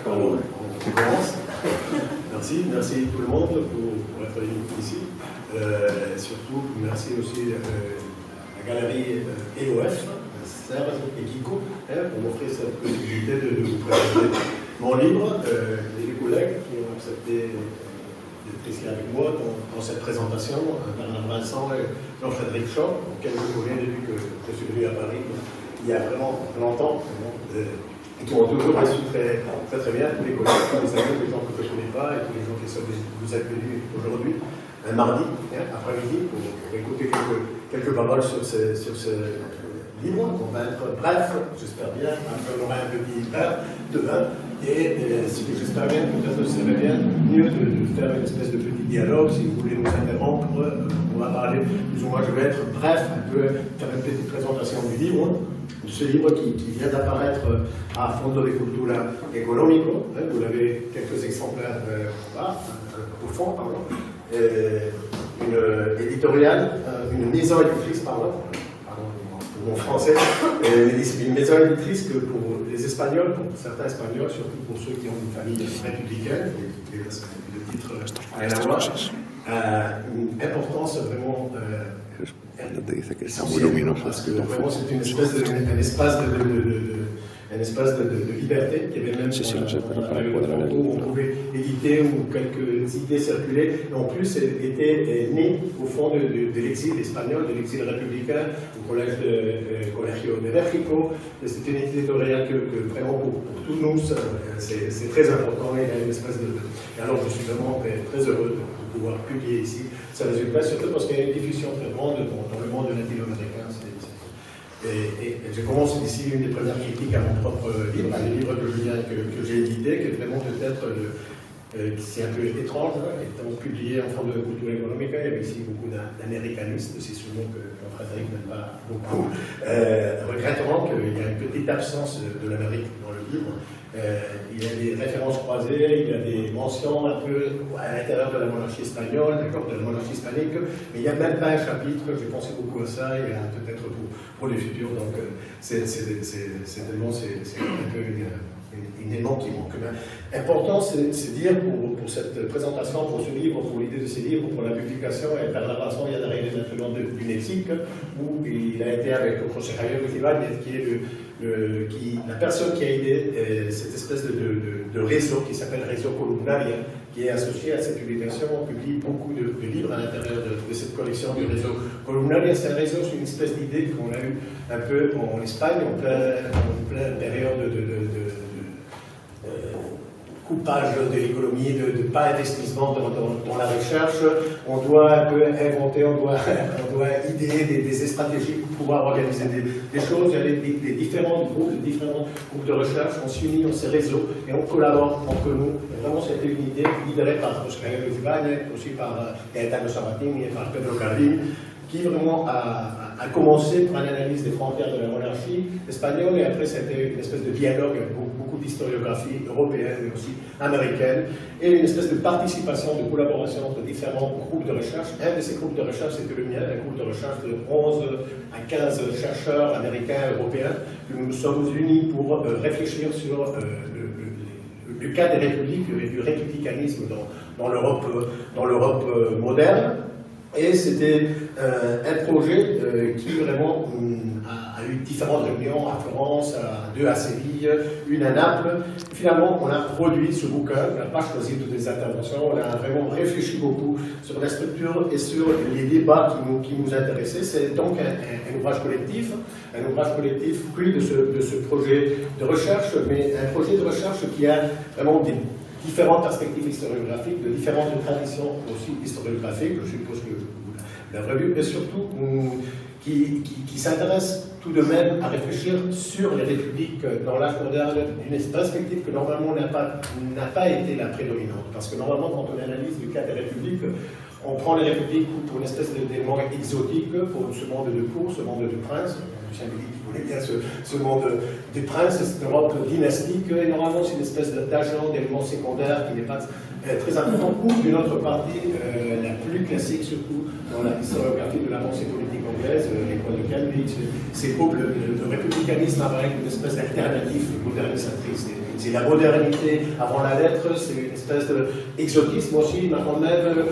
Alors, on commence. Merci tout le monde pour être ici. Surtout, merci aussi à la galerie EOF, Serge et Kiko, pour m'offrir cette possibilité de vous présenter mon livre. Les collègues qui ont accepté d'être ici avec moi dans cette présentation, Bernard Vincent et Jean-Frédéric Shaw, auxquels je connais depuis que je suis venu à Paris il y a vraiment longtemps. Et qui m'ont toujours reçu très bien, tous les collègues, tous les amis, les gens que je ne connais pas et tous les gens qui sont vous êtes venus aujourd'hui, un mardi, après-midi, pour écouter quelques paroles sur ce livre. On va être bref, j'espère bien, après on aura un petit verre de vin, et ce que j'espère bien, peut-être ce serait bien mieux de faire une espèce de petit dialogue. Si vous voulez nous interrompre, on va parler plus ou moins, je vais être bref, un peu faire une petite présentation du livre. Ce livre qui vient d'apparaître à Fondo de Cultura Económico, vous l'avez quelques exemplaires au fond, une éditoriale, une maison éditrice, pardon pour mon français, une maison éditrice que pour les Espagnols, pour certains Espagnols, surtout pour ceux qui ont une famille républicaine, et le titre a rien à voir, une importance vraiment te dice que está muy luminoso. Parce que vraiment c'est un espace de liberté qui avait même où on pouvait éditer où quelques idées circulaient. Et en plus, elle était née au fond de l'exil espagnol, de l'exil républicain, au collège Colegio de México. C'est une éditoriale que vraiment pour tous nous, c'est très important. Il y a une espèce Et alors, je suis vraiment très heureux de pouvoir publier ici ce résultat, surtout parce qu'il y a une diffusion très grande dans le monde latino-américain. Et je commence ici une des premières critiques à mon propre livre, le livre que j'ai édité, qui est vraiment peut-être c'est un peu étrange, étant publié en forme de culture économique. Il y avait ici beaucoup d'américanistes, c'est souvent que Jean-Frédéric n'aime pas beaucoup, regrettant qu'il y a une petite absence de l'Amérique dans le livre. Il y a des références croisées, il y a des mentions un peu à l'intérieur de la monarchie espagnole, d'accord, de la monarchie hispanique, mais il n'y a même pas un chapitre, j'ai pensé beaucoup à ça, il y a peut-être pour les futurs, donc c'est tellement, c'est un peu une élément qui manque. Important, c'est dire pour cette présentation, pour ce livre, pour l'idée de ces livres, pour la publication, et par la façon, il y a d'arriver maintenant d'une éthique, où il a été avec José Javier Guzmán, qui est la personne qui a aidé cette espèce de réseau qui s'appelle Réseau Columnaria, qui est associé à cette publication. On publie beaucoup de livres à l'intérieur de cette collection du Réseau Columnaria. C'est un réseau, c'est une espèce d'idée qu'on a eu un peu en Espagne, en pleine période de coupage de l'économie, de pas investissement dans la recherche. On doit un peu inventer, on doit idéer des stratégies pour pouvoir organiser des choses. Il y a des différents groupes de recherche, on s'unit dans ces réseaux et on collabore entre nous. Et vraiment, c'était une idée lidérée par José Javier Guzmán, aussi par Gaetano Sabatini et par Pedro Cardin, qui vraiment a commencé par l'analyse des frontières de la monarchie espagnole, et après c'était une espèce de dialogue avec beaucoup d'historiographie européenne mais aussi américaine, et une espèce de participation, de collaboration entre différents groupes de recherche. Un de ces groupes de recherche, c'était le mien, un groupe de recherche de 11 à 15 chercheurs américains, européens, que nous nous sommes unis pour réfléchir sur le cas des républiques et du républicanisme dans l'Europe moderne. Et c'était un projet qui vraiment a eu différentes réunions à Florence, deux à Séville, une à Naples. Finalement, on a produit ce bouquin, on n'a pas choisi toutes les interventions, on a vraiment réfléchi beaucoup sur la structure et sur les débats qui nous intéressaient. C'est donc un ouvrage collectif fruit de ce projet de recherche, mais un projet de recherche qui a vraiment des différentes perspectives historiographiques, de différentes traditions aussi historiographiques, je suppose que vous l'avez vu, mais surtout qui s'intéresse tout de même à réfléchir sur les républiques dans l'âge moderne d'une perspective que normalement n'a pas été la prédominante. Parce que normalement, quand on analyse le cas des républiques, on prend les républiques pour une espèce d'élément exotique, pour ce monde de cour, ce monde de princes. Lucien Bélic qui voulait bien ce monde des princes, cette Europe dynastique, et normalement c'est une espèce d'agent, d'élément secondaire qui n'est pas très important, ou d'une autre partie, la plus classique surtout, dans la historiographie de la pensée politique anglaise, l'école de Cambridge, c'est pour le républicanisme avec une espèce d'alternative modernisatrice. C'est la modernité avant la lettre, c'est une espèce d'exotisme aussi, maintenant même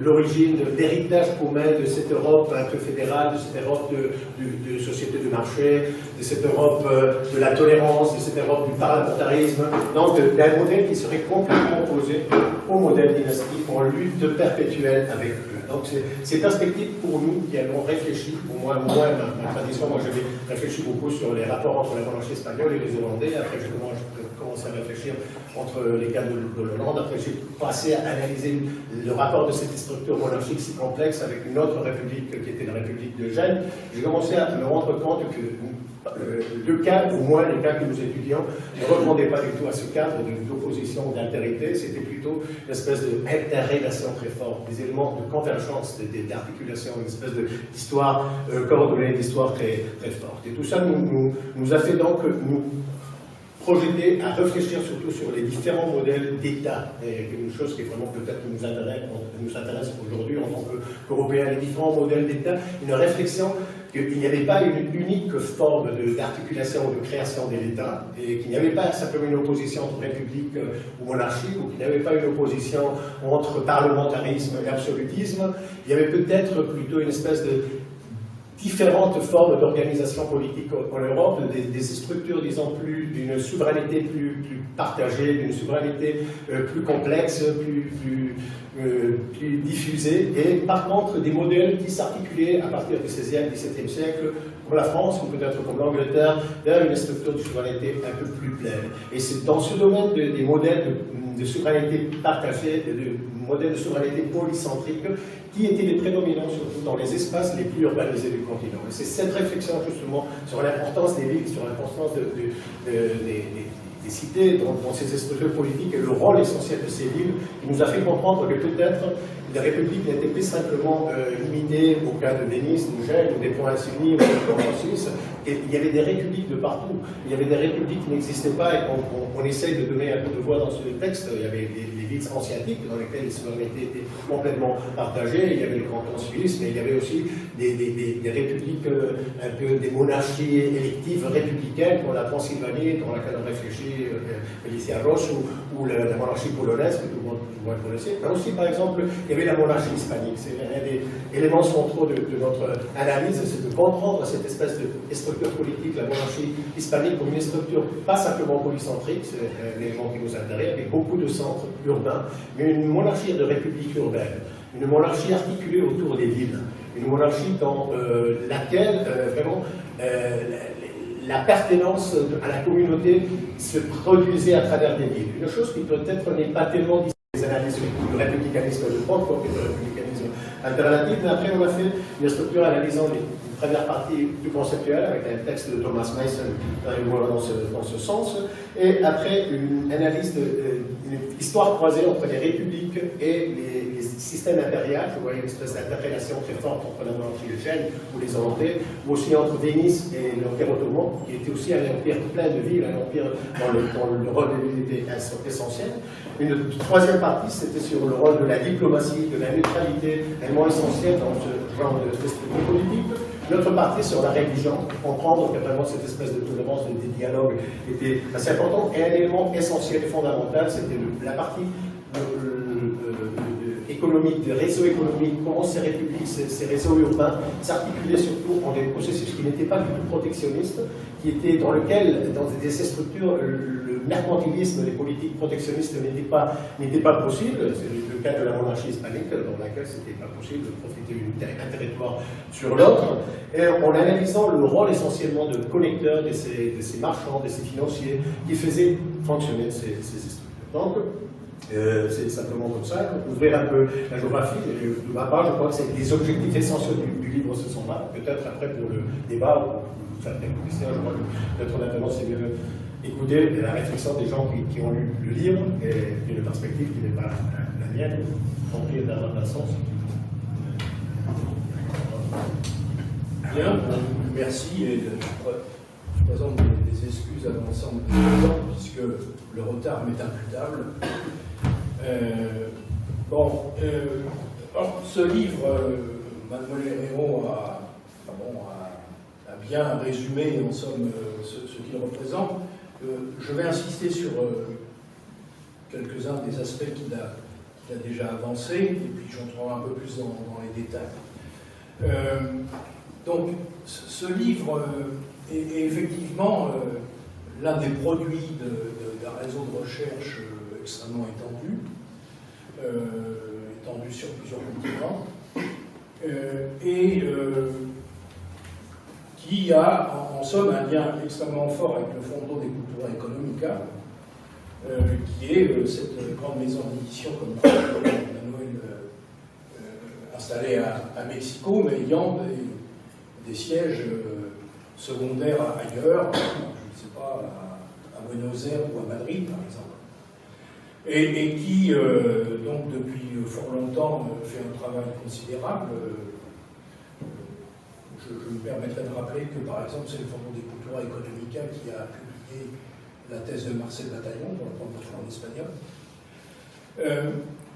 l'origine, l'héritage commun de cette Europe un peu fédérale, de cette Europe de société de marché, de cette Europe de la tolérance, de cette Europe du parlementarisme, donc d'un modèle qui serait complètement opposé au modèle dynastique en lutte perpétuelle avec eux. Donc ces perspectives pour nous qui avons réfléchi, pour moi ma tradition, moi j'avais réfléchi beaucoup sur les rapports entre la monarchie espagnole et les Hollandais, après j'ai commencé à réfléchir entre les cas de l'Hollande, après j'ai passé à analyser le rapport de cette structure monarchique si complexe avec une autre république qui était la République de Gênes. J'ai commencé à me rendre compte que le cas, au moins les cas que nous étudions, ne reprenaient pas du tout à ce cadre d'opposition, d'altérité, c'était plutôt une espèce d'interrélation très forte, des éléments de convergence, d'articulation, une espèce d'histoire coordonnée, d'histoire très, très forte. Et tout ça nous a fait donc nous projeter à réfléchir surtout sur les différents modèles d'État, et une chose qui vraiment peut-être nous intéresse aujourd'hui en tant qu'Européens, les différents modèles d'État, une réflexion qu'il n'y avait pas une unique forme d'articulation ou de création de l'État, et qu'il n'y avait pas simplement une opposition entre république ou monarchie, ou qu'il n'y avait pas une opposition entre parlementarisme et absolutisme. Il y avait peut-être plutôt une espèce de différentes formes d'organisation politique en Europe, des structures, disons, d'une souveraineté plus partagée, d'une souveraineté plus complexe, plus diffusée, et par contre des modèles qui s'articulaient à partir du XVIe, XVIIe siècle, comme la France ou peut-être comme l'Angleterre, vers une structure de souveraineté un peu plus pleine. Et c'est dans ce domaine des modèles de souveraineté partagée, de modèles de souveraineté polycentrique, qui étaient les prédominants surtout dans les espaces les plus urbanisés du continent. Et c'est cette réflexion justement sur l'importance des villes, sur l'importance des cités dans ces structures politiques et le rôle essentiel de ces villes, qui nous a fait comprendre que peut-être la République n'était plus simplement limitée au cas de Venise, de Gênes, ou des provinces unies, ou des provinces suisses. Et il y avait des républiques de partout. Il y avait des républiques qui n'existaient pas et qu'on essaye de donner un peu de voix dans ce texte. Il y avait les villes hanséatiques dans lesquelles les souverainetés étaient complètement partagées. Il y avait le canton suisse, mais il y avait aussi des républiques, un peu des monarchies électives républicaines, comme la Transylvanie, dans laquelle on réfléchit, Felicia Roche, ou la monarchie polonaise, que tout le monde connaissait. Mais aussi, par exemple, il y avait la monarchie hispanique. C'est un des éléments centraux de notre analyse, c'est de comprendre cette espèce de structure politique, la monarchie hispanique, comme une structure pas simplement polycentrique, c'est l'élément qui nous intéresse, avec beaucoup de centres urbains, mais une monarchie de république urbaine, une monarchie articulée autour des villes, une monarchie dans laquelle vraiment l'appartenance à la communauté se produisait à travers des villes. Une chose qui peut-être n'est pas tellement des analyses du républicanisme de Francfort et du républicanisme alternatif, mais après on a fait une structure analysant les première partie plus conceptuelle avec un texte de Thomas Mason dans ce sens, et après une analyse une histoire croisée entre les républiques et les systèmes impériaux. Vous voyez une espèce d'interrélation très forte entre la monarchie de Gênes ou les Hollandais, ou aussi entre Venise et l'Empire ottoman, qui était aussi un empire plein de villes, un empire dont le rôle des villes était essentiel. Une troisième partie, c'était sur le rôle de la diplomatie, de la neutralité, élément essentiel dans ce genre de structure politique. L'autre partie sur la religion, comprendre que vraiment cette espèce de tolérance, des dialogues était assez important. Et un élément essentiel et fondamental, c'était la partie économique, des réseaux économiques, comment ces républiques, ces réseaux urbains s'articulaient surtout en des processus qui n'étaient pas du tout protectionnistes, qui étaient dans lequel, dans ces structures, le mercantilisme, les politiques protectionnistes n'étaient pas possibles. C'est le cas de la monarchie hispanique, dans laquelle ce n'était pas possible de profiter d'un territoire sur l'autre. Et en analysant le rôle essentiellement de connecteurs de ces marchands, de ces financiers, qui faisaient fonctionner ces structures. Donc, c'est simplement comme ça, ouvrir un peu la géographie. De ma part, je crois que c'est les objectifs essentiels du livre, ce sont là. Peut-être après pour le débat, ou certaines questions, je crois que peut-être maintenant c'est mieux écouter la réflexion des gens qui ont lu le livre et une perspective qui n'est pas la mienne, remplir d'un sens. Bien, merci. Et je présente des excuses à l'ensemble des présents, puisque le retard m'est imputable. Alors, ce livre, Manuel Herrero a bien résumé en somme ce qu'il représente. Je vais insister sur quelques-uns des aspects qu'il a déjà avancés, et puis j'entrerai un peu plus dans les détails. Donc, ce livre est effectivement l'un des produits d'un réseau de recherche extrêmement étendu sur plusieurs continents, qui a en somme un lien extrêmement fort avec le Fondo de Cultura Económica, qui est cette grande maison d'édition, comme Manuel, installée à Mexico, mais ayant des sièges secondaires ailleurs, je ne sais pas, à Buenos Aires ou à Madrid, par exemple. Et qui, donc, depuis fort longtemps, fait un travail considérable. Je me permettrai de rappeler que, par exemple, c'est le Fondo de Cultura Económica qui a publié la thèse de Marcel Bataillon, pour la première fois en espagnol.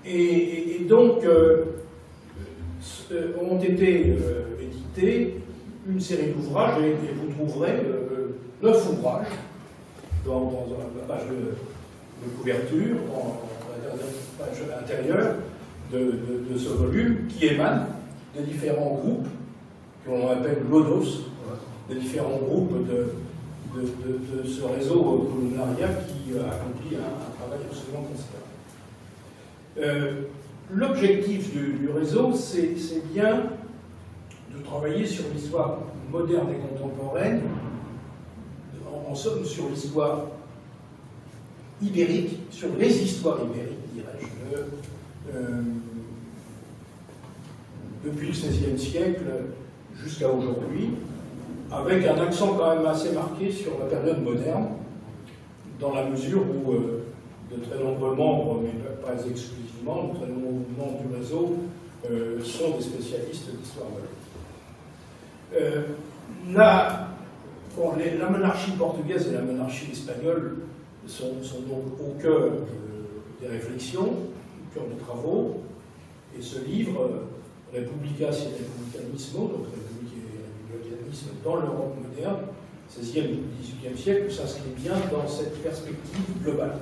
Et donc, ont été édités une série d'ouvrages, et vous trouverez 9 ouvrages dans la page de couverture, dans la page intérieure de ce volume, qui émane de différents groupes que l'on appelle GLONOS, de différents groupes de ce réseau colonial qui accomplit un travail absolument considérable. L'objectif du réseau, c'est bien de travailler sur l'histoire moderne et contemporaine, en somme sur l'histoire ibérique, sur les histoires ibériques, dirais-je, depuis le XVIe siècle jusqu'à aujourd'hui, avec un accent quand même assez marqué sur la période moderne, dans la mesure où de très nombreux membres, mais pas exclusivement, de très nombreux membres du réseau sont des spécialistes d'histoire moderne. La monarchie portugaise et la monarchie espagnole sont donc au cœur des réflexions, au cœur des travaux, et ce livre, Republicas et Republicanismo, donc République et républicanisme dans l'Europe moderne, 16e et 18e siècle, s'inscrit bien dans cette perspective globale.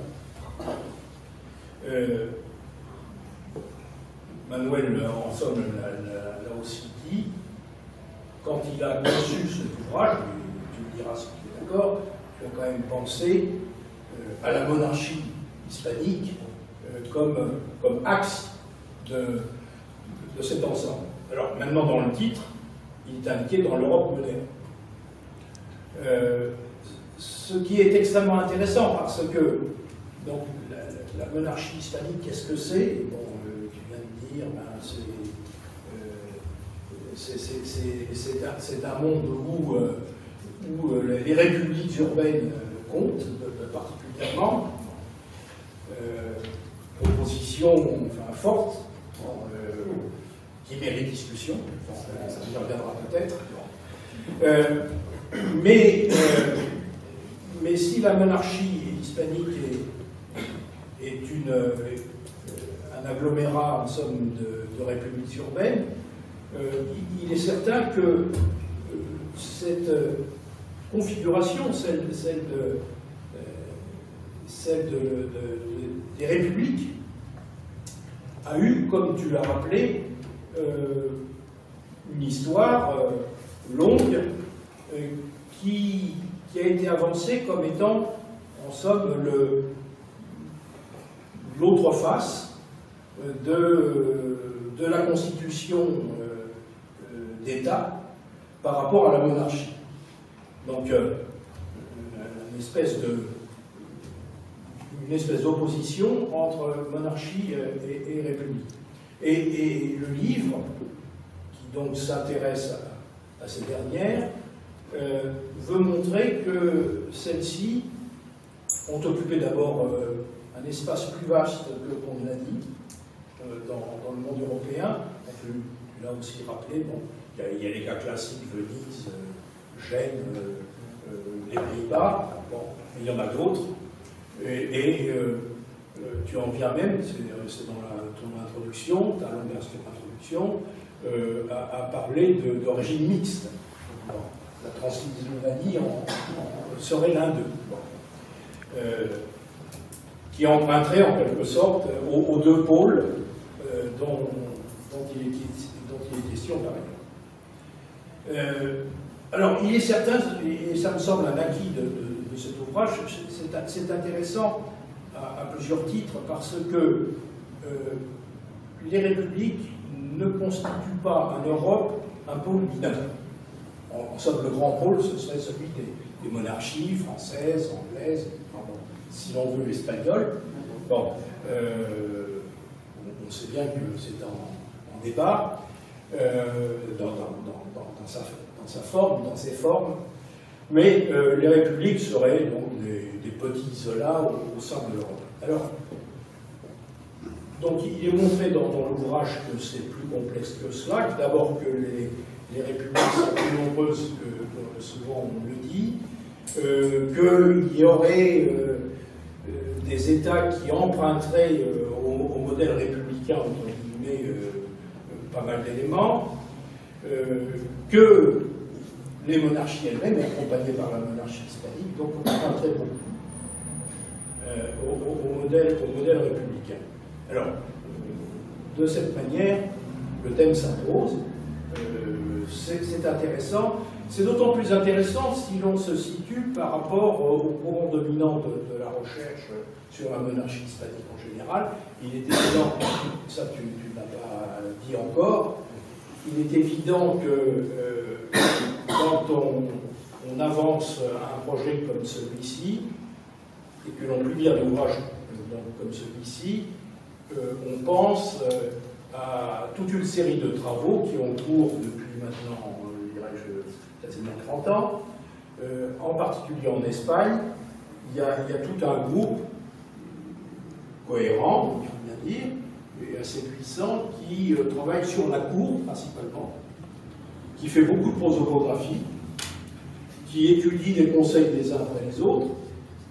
Manuel, en somme, l'a aussi dit, quand il a conçu cet ouvrage, tu me diras si tu es d'accord, il a quand même pensé à la monarchie hispanique comme axe de cet ensemble. Alors maintenant, dans le titre, il est indiqué dans l'Europe moderne. Ce qui est extrêmement intéressant, parce que donc, la monarchie hispanique, qu'est-ce que c'est? Bon, tu viens de dire, c'est un monde où les républiques urbaines comptent particulièrement. Proposition forte, qui mérite discussion, ça y reviendra peut-être. Mais si la monarchie hispanique est un agglomérat en somme de républiques urbaines, il est certain que cette configuration, celle des républiques, a eu, comme tu l'as rappelé, une histoire longue qui a été avancée comme étant, en somme, l'autre face de la constitution d'État par rapport à la monarchie. Donc, une espèce d'opposition entre monarchie et république. Et le livre, qui donc s'intéresse à ces dernières, veut montrer que celles-ci ont occupé d'abord un espace plus vaste que qu'on l'a dit dans le monde européen. Tu l'as aussi rappelé, bon, il y a les cas classiques, Venise, Gênes, les Pays-Bas, bon, il y en a d'autres. tu en viens même, c'est dans ton introduction, ta longue introduction, à parler de régime mixte. Bon, la Transylvanie serait l'un d'eux. Bon. Qui emprunterait en quelque sorte aux deux pôles dont il est question par ailleurs. Alors, il est certain, et ça me semble un acquis de cet ouvrage, c'est intéressant à plusieurs titres, parce que les républiques ne constituent pas en Europe un pôle binaire. En somme, le grand pôle, ce serait celui des monarchies françaises, anglaises, pardon, si l'on veut espagnoles. Bon, on sait bien que c'est en débat dans sa forme, dans ses formes, mais les républiques seraient donc des petits isolats au sein de l'Europe. Alors, donc il est montré dans l'ouvrage que c'est plus complexe que cela, d'abord que les républiques sont plus nombreuses que souvent on le dit, qu'il y aurait des États qui emprunteraient au modèle républicain, entre guillemets, pas mal d'éléments, que les monarchies elles-mêmes, accompagnées par la monarchie hispanique, donc emprunteraient beaucoup au modèle républicain. Alors, de cette manière, le thème s'impose, c'est intéressant. C'est d'autant plus intéressant si l'on se situe par rapport au courant dominant de la recherche sur la monarchie hispanique en général. Il est évident, ça tu n'as pas dit encore, il est évident que quand on avance un projet comme celui-ci, et que l'on publie un ouvrage comme celui-ci, on pense à toute une série de travaux qui ont cours depuis maintenant, dirais-je, quasiment 30 ans, en particulier en Espagne. Il y a tout un groupe cohérent, il faut bien dire, et assez puissant, qui travaille sur la cour principalement, qui fait beaucoup de prosopographie, qui étudie les conseils des uns après les autres,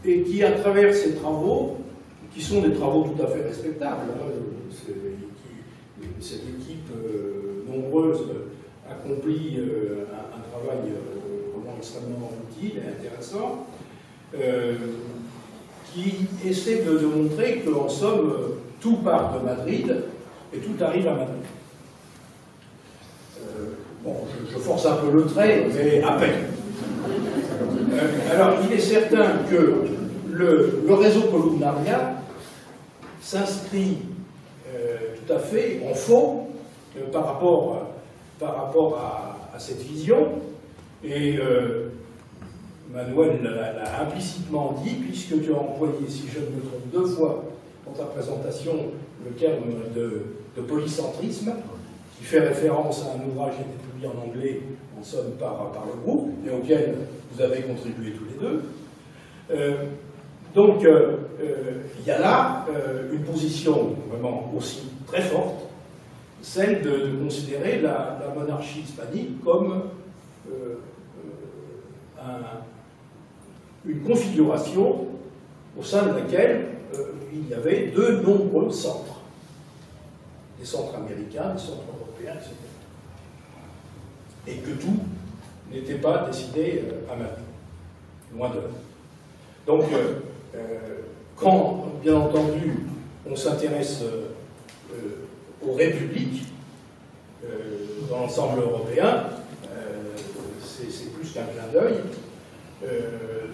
et qui, à travers ces travaux, qui sont des travaux tout à fait respectables, cette équipe nombreuse accomplit un travail vraiment extrêmement utile et intéressant, qui essaie de montrer qu'en somme, tout part de Madrid et tout arrive à Madrid. Bon, je force un peu le trait, mais à peine. Alors, il est certain que le réseau columnaria s'inscrit tout à fait en faux par rapport à cette vision, et Manuel l'a implicitement dit, puisque tu as employé, si je ne me trompe, 2 fois dans ta présentation le terme de polycentrisme, qui fait référence à un ouvrage qui a été publié en anglais, en somme, par le groupe, et auquel vous avez contribué tous les deux. Donc, il y a là une position vraiment aussi très forte, celle de considérer la monarchie hispanique comme une configuration au sein de laquelle il y avait de nombreux centres. Des centres américains, des centres européens, etc. Et que tout n'était pas décidé à Madrid, loin de là. Donc, quand, bien entendu, on s'intéresse aux républiques dans l'ensemble européen, c'est plus qu'un clin d'œil.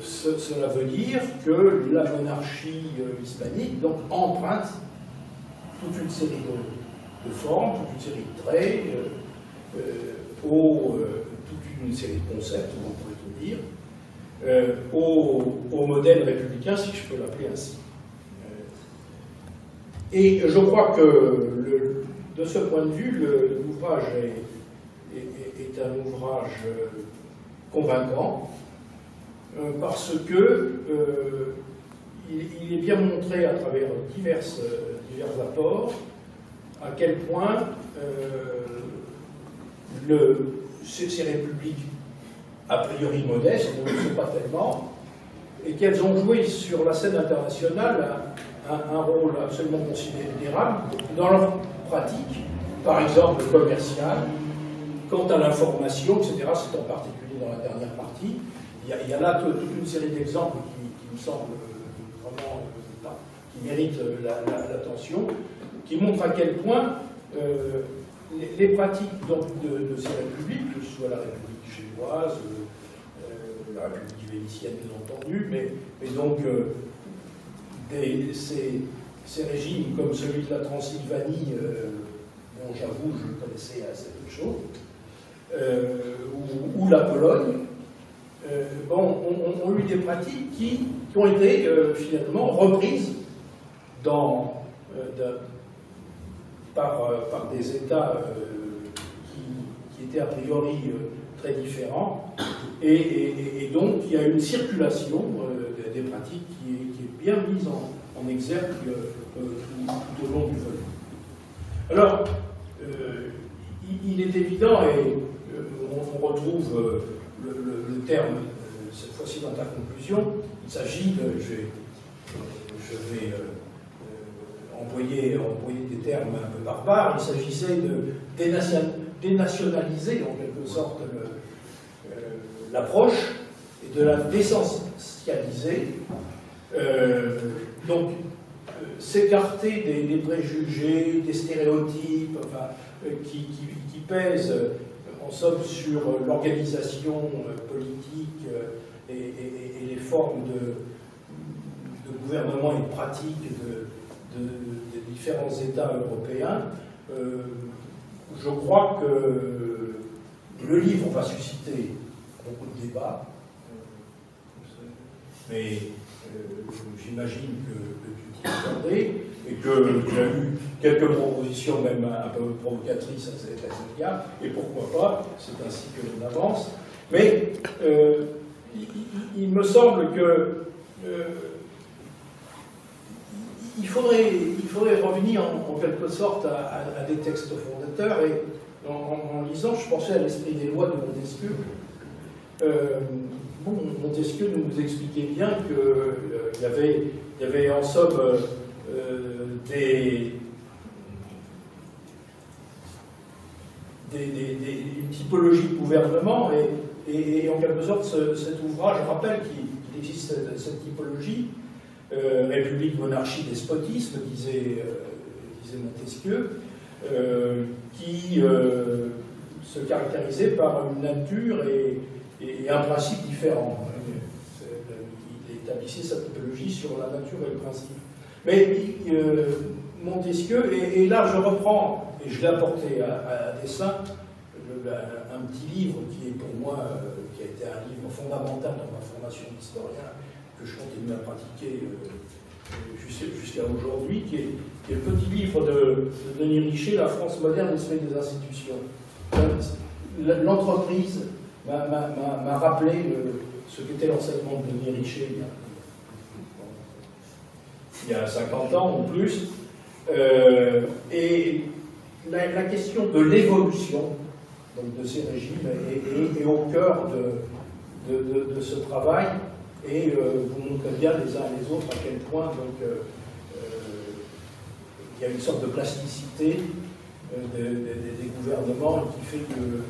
Cela veut dire que la monarchie hispanique donc, emprunte toute une série de formes, toute une série de traits, toute une série de concepts, on pourrait tout dire, au modèle républicain, si je peux l'appeler ainsi. Et je crois que, de ce point de vue, l'ouvrage est un ouvrage convaincant, parce que il est bien montré à travers divers apports à quel point ces républiques a priori modestes, ne le sont pas tellement, et qu'elles ont joué sur la scène internationale un rôle absolument considérable dans leur pratique, par exemple commerciale, quant à l'information, etc. C'est en particulier dans la dernière partie. Il y a là toute une série d'exemples qui me semblent vraiment qui méritent l'attention, qui montrent à quel point les pratiques donc, de ces républiques, que ce soit la République chinoise, la République vénitienne bien entendu, mais donc ces régimes comme celui de la Transylvanie, dont j'avoue je connaissais assez peu de choses, ou la Pologne, ont eu des pratiques qui ont été finalement reprises par des États qui étaient a priori très différents, et donc il y a une circulation des pratiques qui est bien mise en exergue tout au long du volume. Alors, il est évident, et on retrouve le terme, cette fois-ci dans ta conclusion, il s'agit de, je vais employer des termes un peu barbares, il s'agissait de dénationaliser en quelque sorte l'approche et de la d'essentialiser. Donc, s'écarter des préjugés, des stéréotypes, enfin, qui pèsent en somme sur l'organisation politique et les formes de gouvernement et de pratique des différents États européens. Je crois que le livre va susciter beaucoup de débats, mais j'imagine que tu t'y attendais et que tu as eu quelques propositions, même un peu provocatrices à cet égard, et pourquoi pas, c'est ainsi que l'on avance. Mais il me semble que il faudrait revenir en quelque sorte à des textes fondateurs, et en lisant, je pensais à l'esprit des lois de Montesquieu. Montesquieu nous expliquait bien qu'il y avait en somme une typologie de gouvernement, et en quelque sorte cet ouvrage rappelle qu'il existe cette typologie, république, monarchie, despotisme, disait Montesquieu, qui se caractérisait par une nature et un principe différent. Il établissait sa typologie sur la nature et le principe. Mais Montesquieu, et là je reprends, et je l'ai apporté à dessein, un petit livre qui est pour moi, qui a été un livre fondamental dans ma formation d'historien, que je continue à pratiquer jusqu'à aujourd'hui, qui est le petit livre de Denis Richer, La France moderne, l'esprit des institutions. L'entreprise m'a rappelé ce qu'était l'enseignement de Denis Richer il y a 50 ans ou plus. Et la question de l'évolution de ces régimes est au cœur de ce travail, et vous montrez bien les uns et les autres à quel point il y a une sorte de plasticité des gouvernements qui fait qu'ils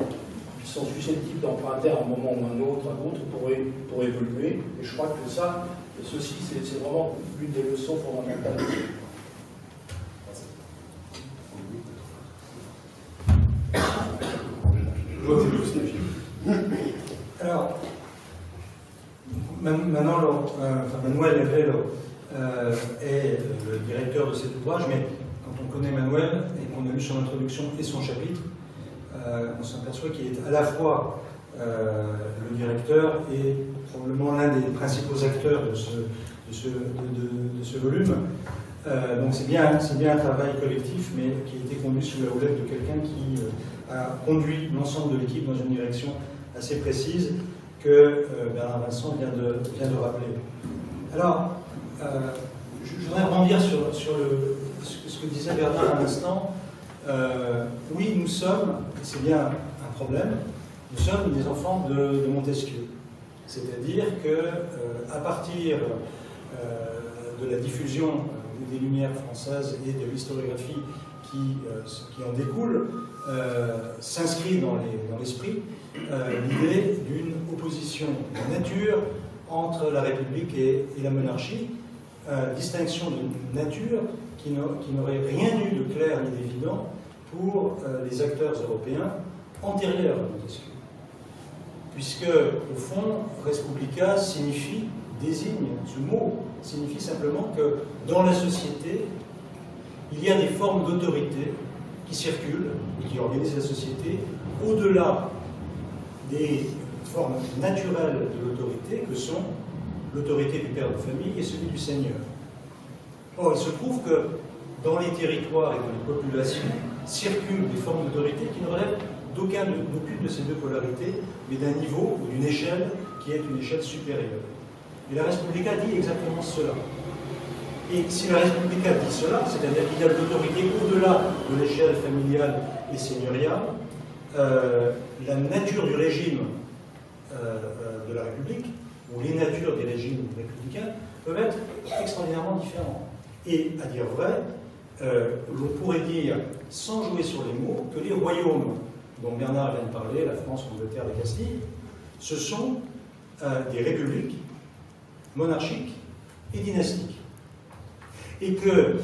sont susceptibles d'emprunter à un moment ou à un autre pour évoluer. Et je crois que ceci, c'est vraiment l'une des leçons fondamentales. Alors, maintenant, Manuel Herrero est le directeur de cet ouvrage, mais quand on connaît Manuel et qu'on a lu son introduction et son chapitre, on s'aperçoit qu'il est à la fois le directeur et probablement l'un des principaux acteurs de ce volume. Donc c'est bien un travail collectif, mais qui a été conduit sous la houlette de quelqu'un qui a conduit l'ensemble de l'équipe dans une direction assez précise que Bernard Vincent vient de rappeler. Alors, je voudrais rebondir sur ce que disait Bernard à l'instant. Oui, nous sommes, et c'est bien un problème, nous sommes des enfants de Montesquieu. C'est-à-dire qu'à partir de la diffusion des Lumières françaises et de l'historiographie qui en découle, s'inscrit dans l'esprit l'idée d'une opposition de nature entre la République et la monarchie, distinction de nature qui n'aurait rien eu de clair ni d'évident pour les acteurs européens antérieurs à Montesquieu. Puisque, au fond, res publica désigne, ce mot signifie simplement que dans la société, il y a des formes d'autorité qui circulent et qui organisent la société au-delà des formes naturelles de l'autorité que sont l'autorité du père de famille et celui du seigneur. Or, il se trouve que dans les territoires et dans les populations circulent des formes d'autorité qui ne relèvent d'aucune de ces deux polarités, mais d'un niveau ou d'une échelle qui est une échelle supérieure. Et la Res Publica dit exactement cela. Et si la Res Publica dit cela, c'est-à-dire qu'il y a de l'autorité au-delà de l'échelle familiale et seigneuriale, la nature du régime de la République, ou les natures des régimes républicains, peuvent être extraordinairement différentes. Et, à dire vrai, l'on pourrait dire, sans jouer sur les mots, que les royaumes dont Bernard vient de parler, la France, l'Angleterre, la Castille, ce sont des républiques monarchiques et dynastiques. Et que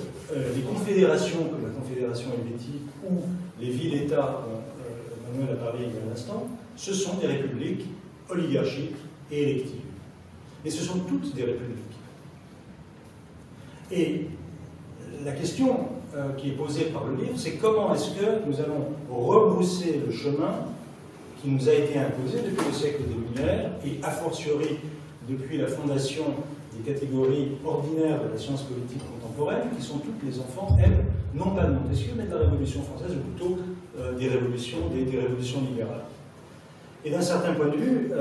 les confédérations, comme la Confédération helvétique ou les villes-États dont Manuel a parlé il y a un instant, ce sont des républiques oligarchiques et électives. Mais ce sont toutes des républiques. Et la question qui est posée par le livre, c'est comment est-ce que nous allons rebrousser le chemin qui nous a été imposé depuis le siècle des Lumières, et a fortiori depuis la fondation des catégories ordinaires de la science politique contemporaine, qui sont toutes les enfants, elles, non pas de Montesquieu, mais de la Révolution française, ou plutôt des révolutions libérales. Et d'un certain point de vue,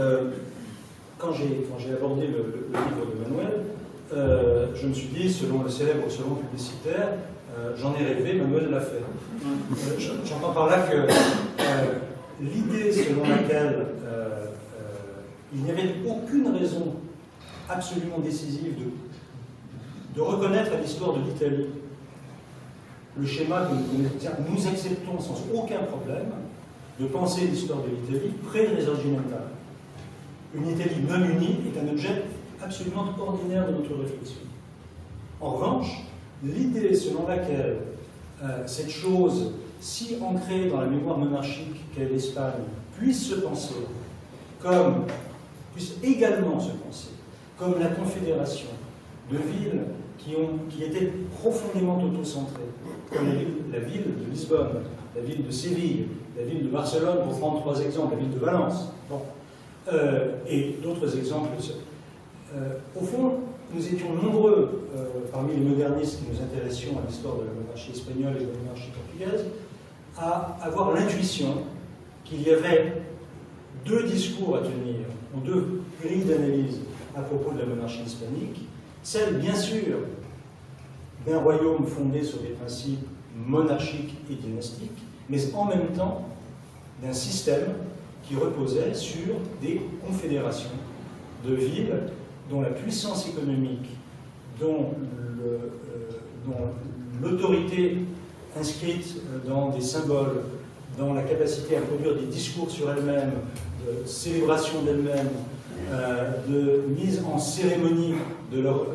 quand j'ai abordé le livre de Manuel, je me suis dit, selon le célèbre slogan publicitaire, j'en ai rêvé, Manuel l'a fait. J'entends par là que l'idée selon laquelle il n'y avait aucune raison absolument décisive de reconnaître à l'histoire de l'Italie le schéma que nous acceptons sans aucun problème de penser l'histoire de l'Italie près des Risorgimentales. Une Italie non unie est un objet absolument ordinaire de notre réflexion. En revanche, l'idée selon laquelle cette chose si ancrée dans la mémoire monarchique qu'est l'Espagne puisse également se penser comme la confédération de villes qui étaient profondément autocentrées, comme la ville de Lisbonne, la ville de Séville, la ville de Barcelone, pour prendre trois exemples, la ville de Valence, et d'autres exemples. Au fond, nous étions nombreux, parmi les modernistes qui nous intéressions à l'histoire de la monarchie espagnole et de la monarchie portugaise, à avoir l'intuition qu'il y avait deux discours à tenir, ou deux grilles d'analyse à propos de la monarchie hispanique. Celle, bien sûr, d'un royaume fondé sur des principes monarchiques et dynastiques, mais en même temps d'un système qui reposait sur des confédérations de villes dont la puissance économique, dont l'autorité inscrite dans des symboles, dans la capacité à produire des discours sur elles-mêmes, de célébration d'elles-mêmes, de mise en cérémonie de leur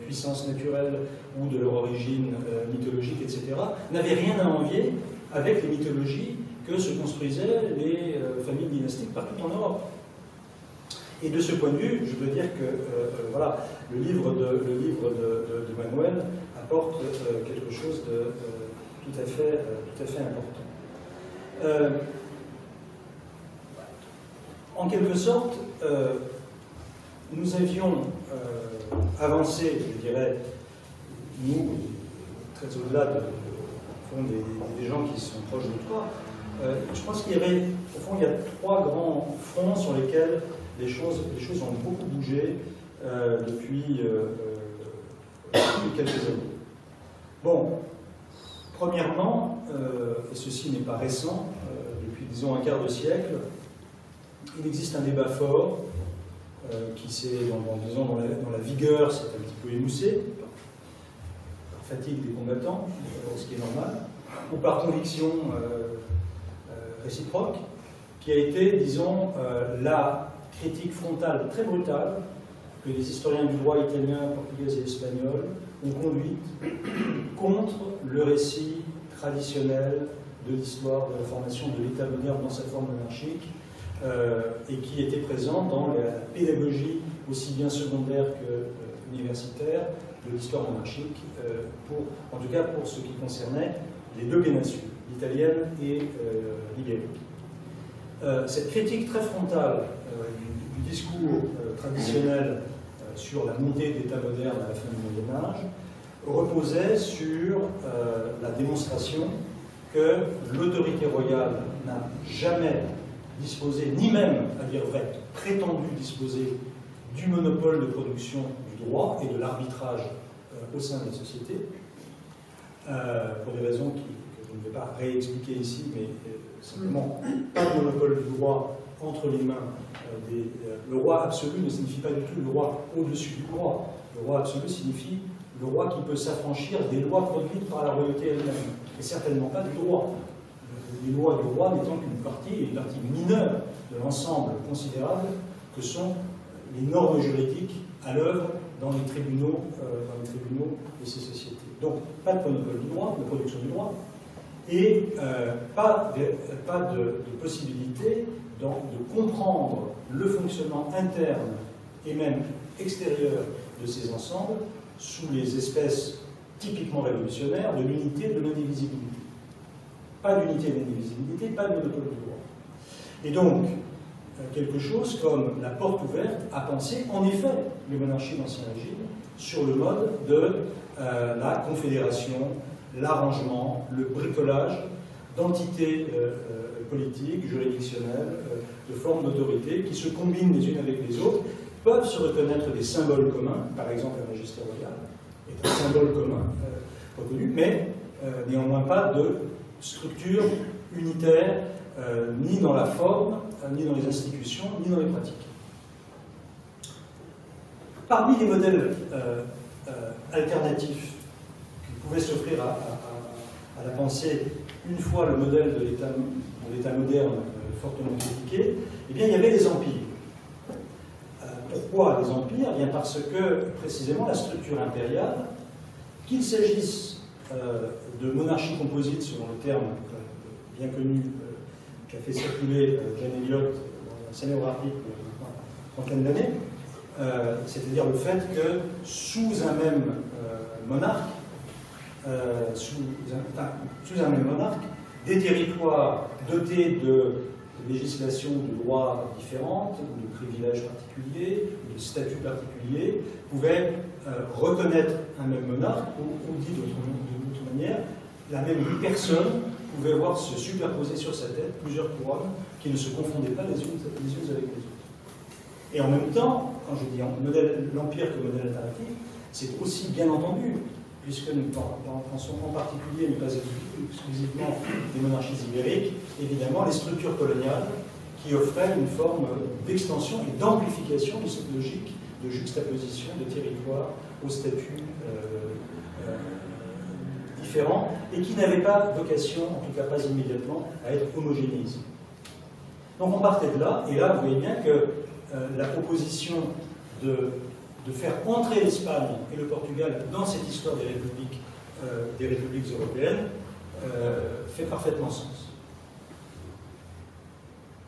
puissance naturelle ou de leur origine mythologique, etc., n'avait rien à envier avec les mythologies que se construisaient les familles dynastiques partout en Europe. Et de ce point de vue, je peux dire que voilà, le livre de Manuel apporte quelque chose de tout à fait important. En quelque sorte, nous avions avancé, je dirais, nous, très au-delà des gens qui sont proches de toi, je pense qu'il y avait, au fond, il y a trois grands fronts sur lesquels les choses ont beaucoup bougé depuis quelques années. Bon, premièrement, et ceci n'est pas récent, depuis disons un quart de siècle, il existe un débat fort qui s'est, disons, dans la vigueur, s'est un petit peu émoussé, par fatigue des combattants, ce qui est normal, ou par conviction réciproque, qui a été, disons, la critique frontale très brutale que les historiens du droit italien, portugais et espagnol ont conduite contre le récit traditionnel de l'histoire de la formation de l'État moderne dans sa forme monarchique, et qui était présent dans la pédagogie aussi bien secondaire que universitaire de l'histoire monarchique, en tout cas pour ce qui concernait les deux péninsules, l'italienne et l'ibérique. Cette critique très frontale du discours traditionnel sur la montée d'État moderne à la fin du Moyen-Âge reposait sur la démonstration que l'autorité royale n'a jamais disposé, ni même, à dire vrai, prétendu disposer du monopole de production du droit et de l'arbitrage au sein de la société, pour des raisons que je ne vais pas réexpliquer ici, mais simplement pas de monopole du droit entre les mains le roi absolu ne signifie pas du tout le roi au-dessus du roi. Le roi absolu signifie le roi qui peut s'affranchir des lois produites par la royauté elle-même, et certainement pas du droit. Les lois du roi n'étant qu'une partie, et une partie mineure de l'ensemble considérable que sont les normes juridiques à l'œuvre dans les tribunaux de ces sociétés. Donc, pas de monopole du droit, de production du droit, et pas de possibilité de comprendre le fonctionnement interne et même extérieur de ces ensembles sous les espèces typiquement révolutionnaires de l'unité et de l'indivisibilité. Pas d'unité et d'indivisibilité, pas de monopole du droit. Et donc, quelque chose comme la porte ouverte à penser, en effet, les monarchies d'Ancien Régime sur le mode de la confédération, l'arrangement, le bricolage d'entités politiques, juridictionnelles, de formes d'autorité qui se combinent les unes avec les autres, peuvent se reconnaître des symboles communs, par exemple la majesté royale est un symbole commun reconnu, mais néanmoins pas de structure unitaire, ni dans la forme, ni dans les institutions, ni dans les pratiques. Parmi les modèles alternatifs qui pouvaient s'offrir à la pensée une fois le modèle de l'État moderne fortement critiqué, eh bien, il y avait des empires. Pourquoi des empires? Eh bien, parce que, précisément, la structure impériale, qu'il s'agisse de monarchie composite, selon le terme bien connu qu'a fait circuler Jane Elliott dans la scénographie pour une trentaine d'années, c'est-à-dire le fait que sous un même monarque, des territoires dotés de législation de droits différentes, de privilèges particuliers, de statuts particuliers, pouvaient reconnaître un même monarque, ou dit d'autre manière, la même personne pouvait voir se superposer sur sa tête plusieurs couronnes qui ne se confondaient pas les unes avec les autres. Et en même temps, quand je dis l'empire comme modèle alternatif, c'est aussi bien entendu, puisque nous pensons en particulier, mais pas exclusivement, des monarchies ibériques, évidemment les structures coloniales qui offraient une forme d'extension et d'amplification de cette logique de juxtaposition de territoires aux statuts différents et qui n'avaient pas vocation, en tout cas pas immédiatement, à être homogénéisés. Donc on partait de là, et là vous voyez bien que la proposition de faire entrer l'Espagne et le Portugal dans cette histoire des républiques européennes fait parfaitement sens.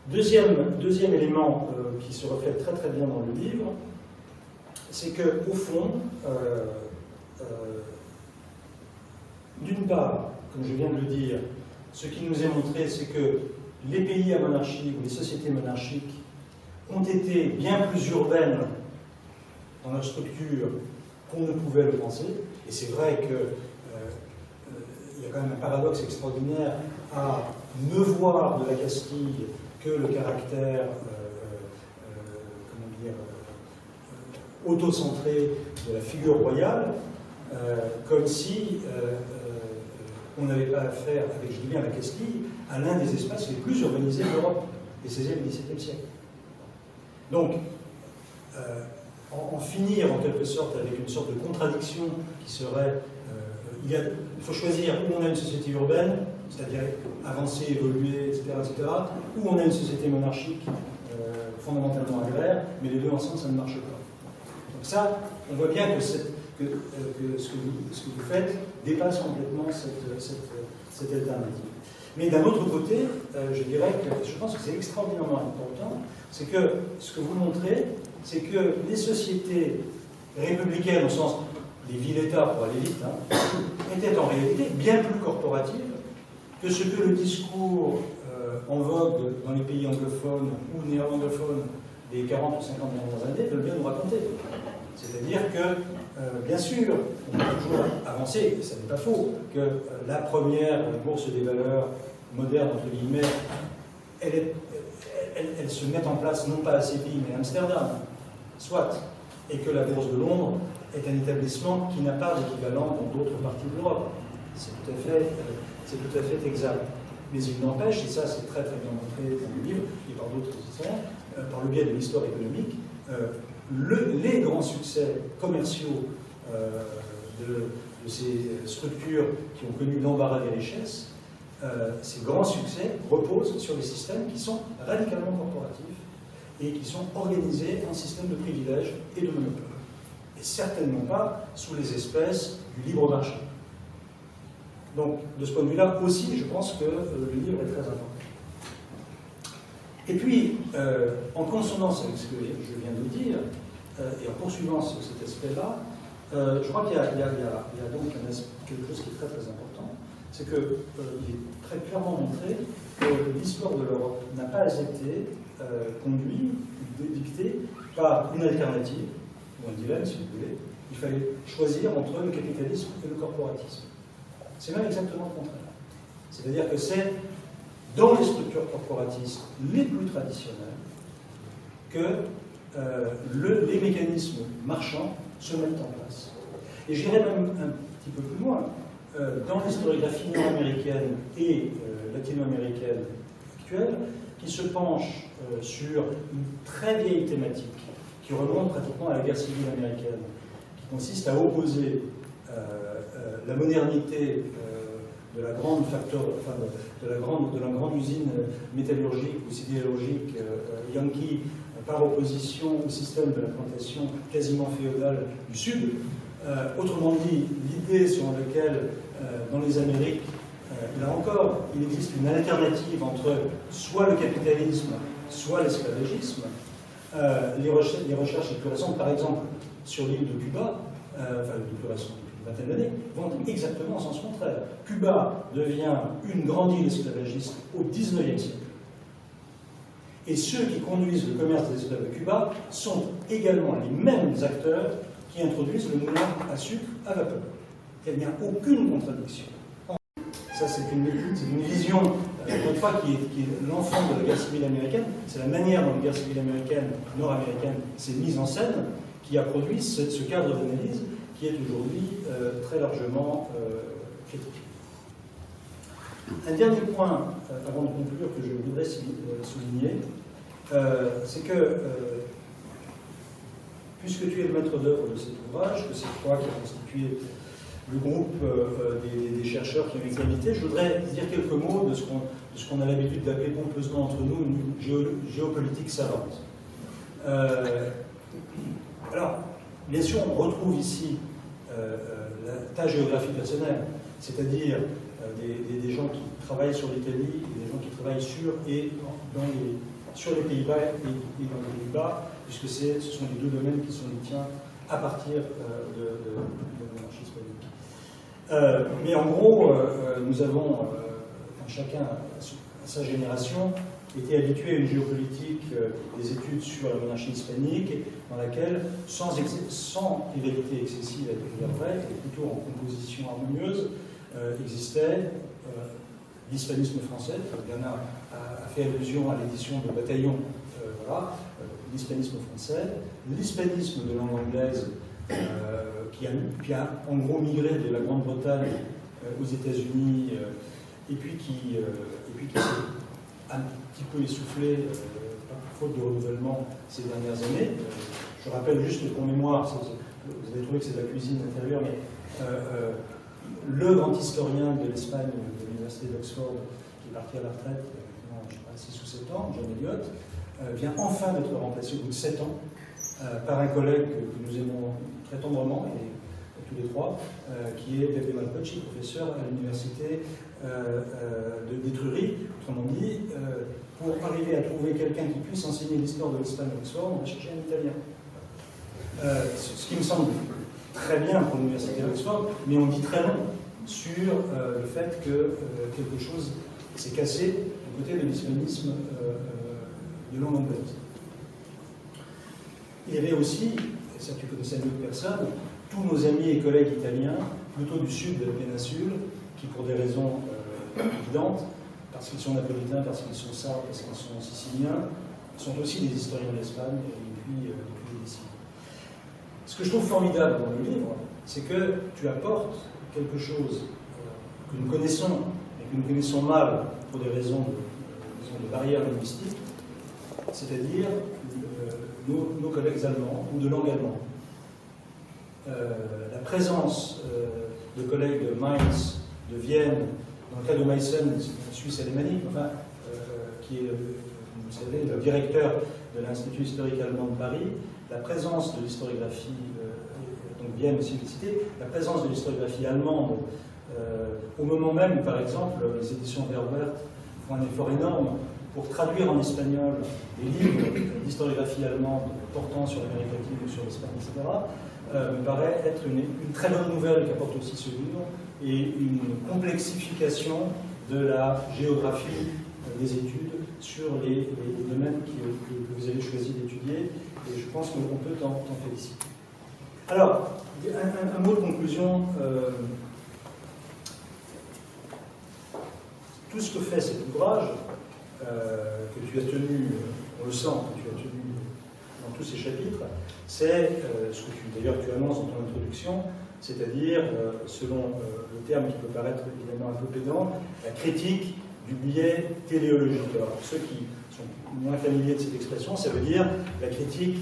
Deuxième élément qui se reflète très très bien dans le livre, c'est qu'au fond, d'une part, comme je viens de le dire, ce qui nous est montré, c'est que les pays à monarchie ou les sociétés monarchiques ont été bien plus urbaines dans leur structure qu'on ne pouvait le penser. Et c'est vrai qu'il y a quand même un paradoxe extraordinaire à ne voir de la Castille que le caractère autocentré de la figure royale, comme si on n'avait pas affaire, avec, je dis bien la Castille, à l'un des espaces les plus urbanisés d'Europe des 16e et 17e siècles. Donc, en finir en quelque sorte avec une sorte de contradiction qui serait il faut choisir où on a une société urbaine, c'est-à-dire avancée, évoluée, etc., ou on a une société monarchique fondamentalement agraire, mais les deux ensemble, ça ne marche pas. Donc ça, on voit bien que, ce que vous faites dépasse complètement cette alternative. Mais d'un autre côté, je dirais que je pense que c'est extraordinairement important, c'est que ce que vous montrez, c'est que les sociétés républicaines, au sens des villes-États pour aller vite, étaient en réalité bien plus corporatives que ce que le discours en vogue dans les pays anglophones ou néo-anglophones des 40 ou 50 dernières années veulent bien nous raconter. C'est-à-dire que, bien sûr, on a toujours avancé, et ça n'est pas faux, que la première bourse des valeurs moderne, entre guillemets, elle se met en place non pas à Séville, mais à Amsterdam, soit, et que la bourse de Londres est un établissement qui n'a pas d'équivalent dans d'autres parties de l'Europe. C'est tout à fait exact. Mais il n'empêche, et ça c'est très très bien montré dans le livre, et par d'autres historiens, par le biais de l'histoire économique, les grands succès commerciaux de ces structures qui ont connu l'embarras des richesses, ces grands succès reposent sur des systèmes qui sont radicalement corporatifs et qui sont organisés en système de privilèges et de monopoles. Et certainement pas sous les espèces du libre marché. Donc, de ce point de vue-là aussi, je pense que le livre est très important. Et puis, en consonance avec ce que je viens de dire, et en poursuivant cet aspect-là, je crois qu'il y a donc quelque chose qui est très très important, c'est qu'il est très clairement montré que l'histoire de l'Europe n'a pas été conduite, dictée par une alternative, ou un dilemme si vous voulez. Il fallait choisir entre le capitalisme et le corporatisme. C'est même exactement le contraire. C'est-à-dire que c'est dans les structures corporatistes les plus traditionnelles que les mécanismes marchands se mettent en place. Et j'irai même un petit peu plus loin. Dans l'historiographie nord-américaine et latino-américaine actuelle, qui se penche sur une très vieille thématique qui remonte pratiquement à la guerre civile américaine, qui consiste à opposer la modernité de la grande de la grande usine métallurgique ou sidérurgique yankee par opposition au système de la plantation quasiment féodale du Sud. Autrement dit, l'idée selon laquelle dans les Amériques, là encore, il existe une alternative entre soit le capitalisme, soit l'esclavagisme. Les recherches les plus récentes, par exemple, sur l'île de Cuba, enfin les plus récentes, depuis une vingtaine d'années, vont exactement en sens contraire. Cuba devient une grande île esclavagiste au XIXe siècle. Et ceux qui conduisent le commerce des esclaves de Cuba sont également les mêmes acteurs qui introduisent le moulin à sucre à vapeur. Il n'y a aucune contradiction. Ça, c'est une vision, encore une fois, qui est l'enfant de la guerre civile américaine. C'est la manière dont la guerre civile américaine, nord-américaine, s'est mise en scène qui a produit ce cadre d'analyse qui est aujourd'hui très largement critique. Un dernier point, avant de conclure, que je voudrais souligner, c'est que, puisque tu es le maître d'œuvre de cet ouvrage, que c'est toi qui as constitué le groupe des chercheurs qui ont été invités, je voudrais dire quelques mots de ce qu'on a l'habitude d'appeler pompeusement entre nous une géopolitique savante. Alors, bien sûr, on retrouve ici ta géographie personnelle, c'est-à-dire des gens qui travaillent sur l'Italie, et des gens qui travaillent sur les Pays-Bas et dans les Pays-Bas, puisque ce sont les deux domaines qui sont les tiens à partir de la monarchie hispanique. Mais en gros, nous avons, chacun à sa génération, été habitué à une géopolitique des études sur la monarchie hispanique, dans laquelle, sans rivalité excessive avec les Grecs, et plutôt en composition harmonieuse, existait l'hispanisme français. Bernard a fait allusion à l'édition de Bataillon, l'hispanisme français, l'hispanisme de langue anglaise, qui a en gros migré de la Grande-Bretagne aux États-Unis, et puis qui s'est un petit peu essoufflé par faute de renouvellement ces dernières années. Je rappelle juste pour mémoire, vous avez trouvé que c'est de la cuisine intérieure, mais le grand historien de l'Espagne, de l'université d'Oxford, qui est parti à la retraite, je sais pas, 6 ou 7 ans, John Eliot, vient enfin d'être remplacé au bout de 7 ans par un collègue que nous aimons très tendrement, et tous les trois, qui est Pepe Malpocci, professeur à l'université d'Étrurie. Autrement dit, pour arriver à trouver quelqu'un qui puisse enseigner l'histoire de l'Espagne à Oxford, on va chercher un Italien. Ce qui me semble très bien pour l'université d'Oxford, mais on dit très long sur le fait que quelque chose s'est cassé du côté de l'ispanisme de langue anglaise. Il y avait aussi, et ça tu connaissais mieux que personne, tous nos amis et collègues italiens, plutôt du sud de la péninsule, qui pour des raisons évidentes, parce qu'ils sont napolitains, parce qu'ils sont sardes, parce qu'ils sont siciliens, sont aussi des historiens d'Espagne depuis des décennies. Ce que je trouve formidable dans le livre, c'est que tu apportes quelque chose que nous connaissons, et que nous connaissons mal pour des raisons de barrières linguistiques, c'est-à-dire nos collègues allemands ou de langue allemande. La présence de collègues de Mainz, de Vienne, dans le cas de Meissen, Suisse alémanique, enfin, qui est, vous savez, le directeur de l'Institut historique allemand de Paris, la présence de l'historiographie, donc Vienne aussi cité, la présence de l'historiographie allemande, au moment même où, par exemple, les éditions Verwert font un effort énorme pour traduire en espagnol des livres d'historiographie allemande portant sur l'Amérique latine ou sur l'Espagne, etc., me paraît être une très bonne nouvelle qu'apporte aussi ce livre et une complexification de la géographie des études sur les domaines que vous avez choisi d'étudier, et je pense qu'on peut t'en féliciter. Alors, un mot de conclusion. Tout ce que fait cet ouvrage, que tu as tenu, on le sent, que tu as tenu dans tous ces chapitres, c'est ce que d'ailleurs tu annonces dans ton introduction, c'est-à-dire, selon le terme qui peut paraître évidemment un peu pédant, la critique du biais téléologique. Alors, pour ceux qui sont moins familiers de cette expression, ça veut dire la critique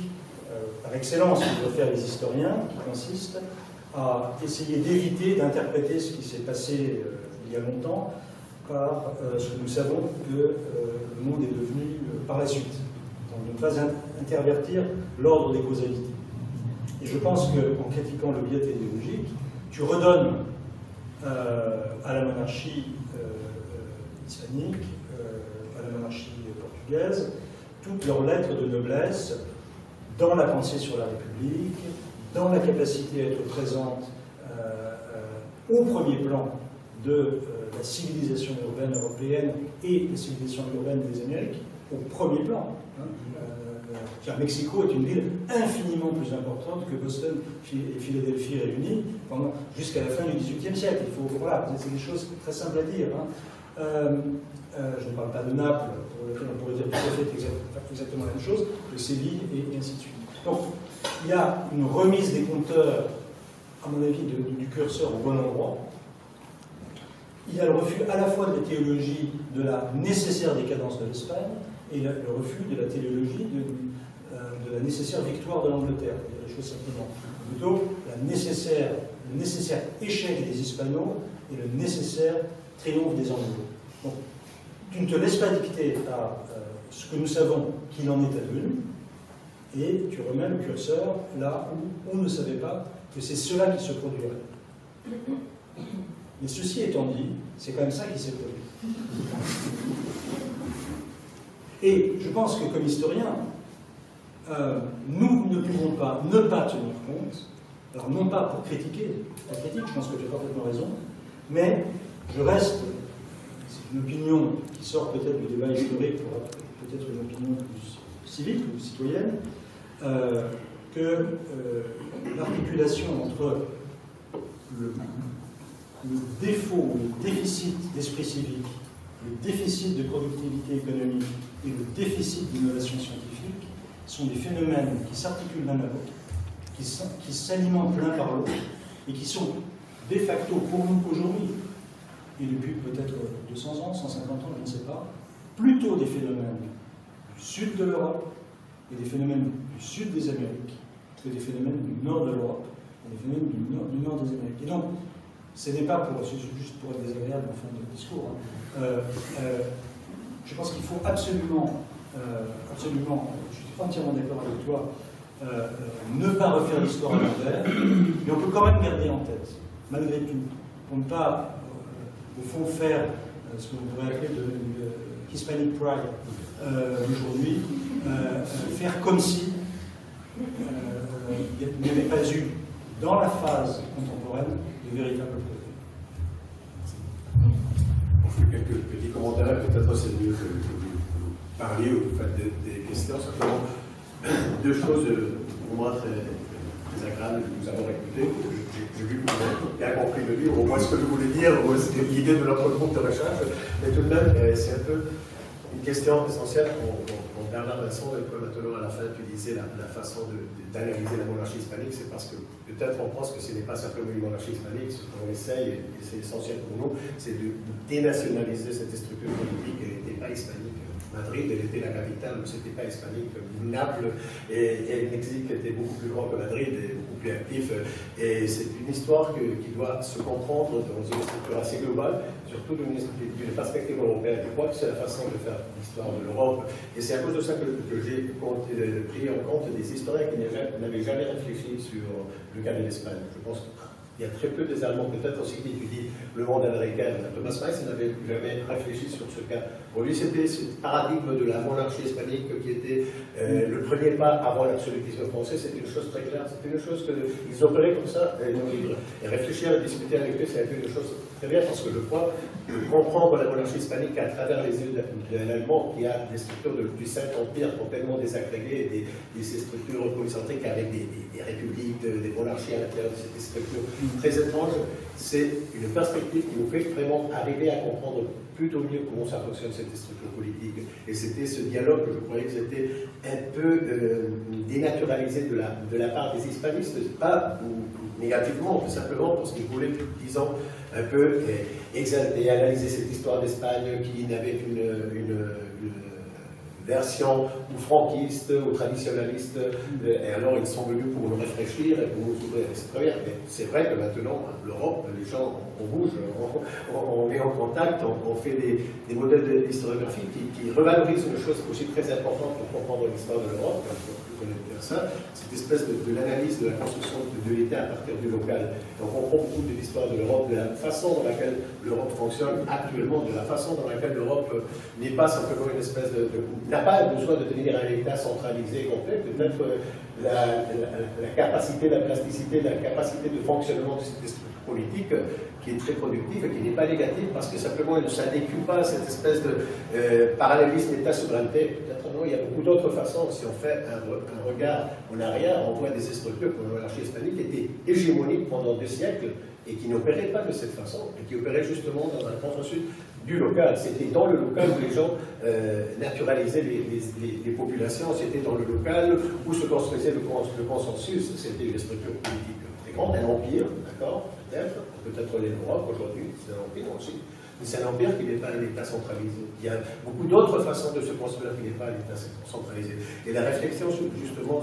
par excellence que doivent faire les historiens, qui consiste à essayer d'éviter d'interpréter ce qui s'est passé il y a longtemps par ce que nous savons que le monde est devenu par la suite. Donc, de ne pas intervertir l'ordre des causalités. Et je pense qu'en critiquant le biais téléologique, tu redonnes à la monarchie hispanique, à la monarchie portugaise, toutes leurs lettres de noblesse dans la pensée sur la République, dans la capacité à être présente au premier plan de la civilisation urbaine européenne et la civilisation urbaine des Amériques, au premier plan. Car Mexico est une ville infiniment plus importante que Boston et Philadelphie réunies jusqu'à la fin du XVIIIe siècle. Voilà, c'est des choses très simples à dire. Je ne parle pas de Naples, pour lequel on pourrait dire tout à fait exactement la même chose, de Séville et ainsi de suite. Donc, il y a une remise des compteurs, à mon avis, du curseur au bon endroit. Il y a le refus à la fois de la théologie de la nécessaire décadence de l'Espagne et le refus de la téléologie de la nécessaire victoire de l'Angleterre. Il y a les choses simplement. Plutôt, le nécessaire échec des Hispanos et le nécessaire triomphe des Anglo. Donc, tu ne te laisses pas dicter à ce que nous savons qu'il en est advenu, et tu remets le curseur là où on ne savait pas que c'est cela qui se produirait. Mais ceci étant dit, c'est quand même ça qui s'est produit. Et je pense que comme historien, nous ne pouvons pas ne pas tenir compte, alors non pas pour critiquer la critique, je pense que tu as parfaitement raison, mais je reste, c'est une opinion qui sort peut-être du débat historique pour peut-être une opinion plus civique ou citoyenne, que l'articulation entre le défaut, le déficit d'esprit civique, le déficit de productivité économique et le déficit d'innovation scientifique sont des phénomènes qui s'articulent l'un à l'autre, qui s'alimentent l'un par l'autre et qui sont de facto pour nous aujourd'hui, et depuis peut-être 200 ans, 150 ans, je ne sais pas, plutôt des phénomènes du sud de l'Europe et des phénomènes du sud des Amériques que des phénomènes du nord de l'Europe et des phénomènes du nord des Amériques. Et donc, ce n'est pas pour, juste pour être désagréable en fin de discours, je pense qu'il faut absolument, je suis entièrement d'accord avec toi, ne pas refaire l'histoire à l'envers, mais on peut quand même garder en tête, malgré tout, pour ne pas, au fond, faire ce que vous pourrez appeler de Hispanic Pride aujourd'hui, faire comme si il n'y avait pas eu, dans la phase contemporaine, de véritables progrès. On fait quelques petits commentaires, peut-être c'est mieux que vous parliez ou vous faites des questions. Simplement, deux choses pour moi très agréables que nous avons écoutées. J'ai vu que vous avez bien compris le livre, au moins ce que je voulais dire, c'était l'idée de notre groupe de recherche, mais tout de même, c'est un peu une question essentielle. Bernard Vincent, maintenant à la fin, tu disais la façon d'analyser la monarchie hispanique, c'est parce que peut-être on pense que ce n'est pas simplement une monarchie hispanique, ce qu'on essaye, et c'est essentiel pour nous, c'est de dénationaliser cette structure politique. Elle n'était pas hispanique. Madrid, elle était la capitale, mais ce n'était pas hispanique. Naples et le Mexique étaient beaucoup plus grands que Madrid et beaucoup plus actifs. Et c'est une histoire qui doit se comprendre dans une structure assez globale, surtout d'une perspective européenne. Je crois que c'est la façon de faire l'histoire de l'Europe. Et c'est à cause de ça que j'ai pris en compte des historiens qui n'avaient jamais réfléchi sur le cas de l'Espagne. Je pense qu'il y a très peu des Allemands, peut-être aussi qui étudient le monde américain. Thomas Meiss n'avait jamais réfléchi sur ce cas. Pour lui, c'était ce paradigme de la monarchie hispanique qui était le premier pas avant l'absolutisme français. C'était une chose très claire. C'était une chose qu'ils opéraient comme ça dans le livre. Et réfléchir et discuter avec eux, c'est une chose très bien parce que je crois comprendre la monarchie hispanique à travers les yeux d'un Allemand qui a des structures du Saint-Empire complètement désagrégées, ces structures polycentriques avec des républiques, des monarchies à l'intérieur de cette structure très étrange, c'est une perspective qui nous fait vraiment arriver à comprendre plutôt mieux comment ça fonctionne cette structure politique. Et c'était ce dialogue que je croyais que c'était un peu dénaturalisé de la part des hispanistes, pas négativement, mais simplement parce qu'ils voulaient, disons, un peu exalter, analyser cette histoire d'Espagne qui n'avait qu'une version ou franquiste ou traditionnaliste, et alors ils sont venus pour nous réfléchir et pour nous ouvrir. C'est très bien, mais c'est vrai que maintenant, l'Europe, les gens, on bouge, on est en contact, on fait des modèles d'historiographie qui revalorisent une chose aussi très importante pour comprendre l'histoire de l'Europe, ça, cette espèce de l'analyse de la construction de l'État à partir du local. Donc on comprend beaucoup de l'histoire de l'Europe, de la façon dans laquelle l'Europe fonctionne actuellement, de la façon dans laquelle l'Europe n'est pas simplement une espèce n'a pas besoin de devenir un État centralisé complet, peut-être la capacité, la plasticité, la capacité de fonctionnement de cette structure politique qui est très productive et qui n'est pas négative parce que simplement ça n'écume pas cette espèce de parallélisme État-souveraineté. Peut-être non, il y a beaucoup d'autres façons. Si on fait un regard en arrière, on voit des structures comme la monarchie hispanique qui étaient hégémoniques pendant 2 siècles et qui n'opéraient pas de cette façon, et qui opéraient justement dans un consensus du local. C'était dans le local où les gens naturalisaient les populations, c'était dans le local où se construisait le consensus, c'était une structure politique très grande, un empire, d'accord, peut-être l'Europe aujourd'hui, c'est un empire aussi, mais c'est un empire qui n'est pas un État centralisé. Il y a beaucoup d'autres façons de se construire qui n'est pas un État centralisé. Et la réflexion justement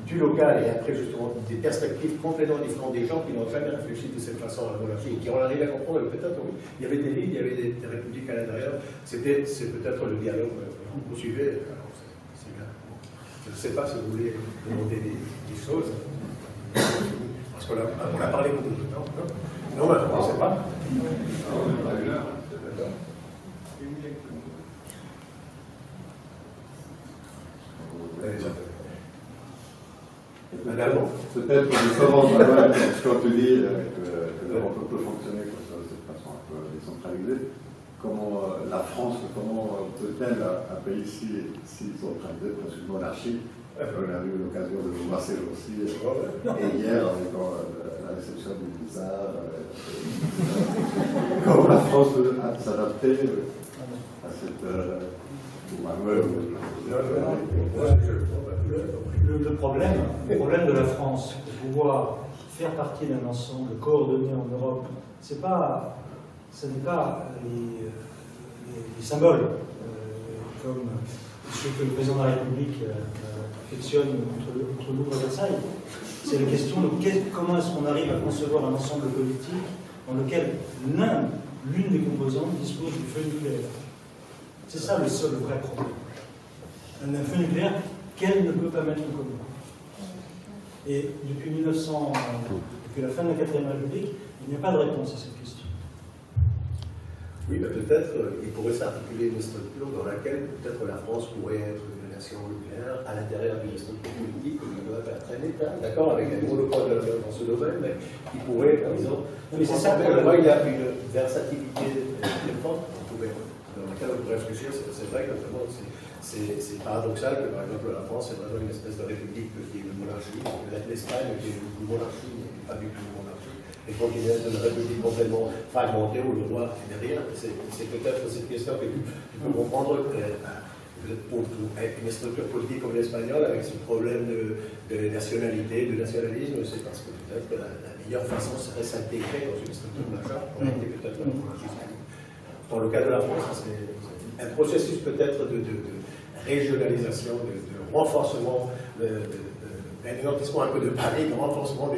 du local et après justement des perspectives complètement différentes des gens qui n'ont jamais réfléchi de cette façon à la monarchie et qui ont arrivé à comprendre que peut-être oui, il y avait des ligues, il y avait des républiques à l'intérieur. C'est peut-être le dialogue que vous suivez. C'est bien. Je ne sais pas si vous voulez demander des choses. Parce qu'on a parlé beaucoup de temps. Non, maintenant, on ne sait pas. Madame. Peut-être justement, quand tu dis que l'Europe peut fonctionner de cette façon un peu décentralisée, comment la France, comment peut-elle, un pays si centralisé, presque une monarchie, on a eu l'occasion de le voir ces jours-ci, et hier, avec la réception du Blizzard, comment la France peut s'adapter à cette Le problème de la France, de pouvoir faire partie d'un ensemble coordonné en Europe, ce n'est pas les symboles, comme ce que le président de la République affectionne entre Louvre et Versailles. C'est la question de comment est-ce qu'on arrive à concevoir un ensemble politique dans lequel l'une des composantes dispose du feu nucléaire. C'est ça le seul vrai problème. Un feu nucléaire qu'elle ne peut pas mettre en commun. Et depuis la fin de la 4ème République, il n'y a pas de réponse à cette question. Oui, mais peut-être il pourrait s'articuler une structure dans laquelle peut-être la France pourrait être une nation nucléaire à l'intérieur d'une structure politique comme il doit être un État, d'accord, avec un monopole dans ce domaine, mais qui pourrait, par exemple, mais c'est ça, il y a une versatilité très forte dans laquelle on pourrait réfléchir. C'est vrai que notamment, c'est paradoxal que, par exemple, la France est vraiment une espèce de république qui est une monarchie, peut-être l'Espagne qui est une monarchie, mais pas du tout une monarchie, et continuer à être une république complètement fragmentée où le roi est derrière. C'est peut-être cette question que tu peux comprendre pour une structure politique comme l'espagnol, avec ce problème de nationalité, de nationalisme, c'est parce que peut-être que la meilleure façon serait s'intégrer dans une structure majeure, on était peut-être la monarchie hispanique. Dans le cas de la France, c'est un processus peut-être de régionalisation, de renforcement, d'élargissement un peu de Paris, de renforcement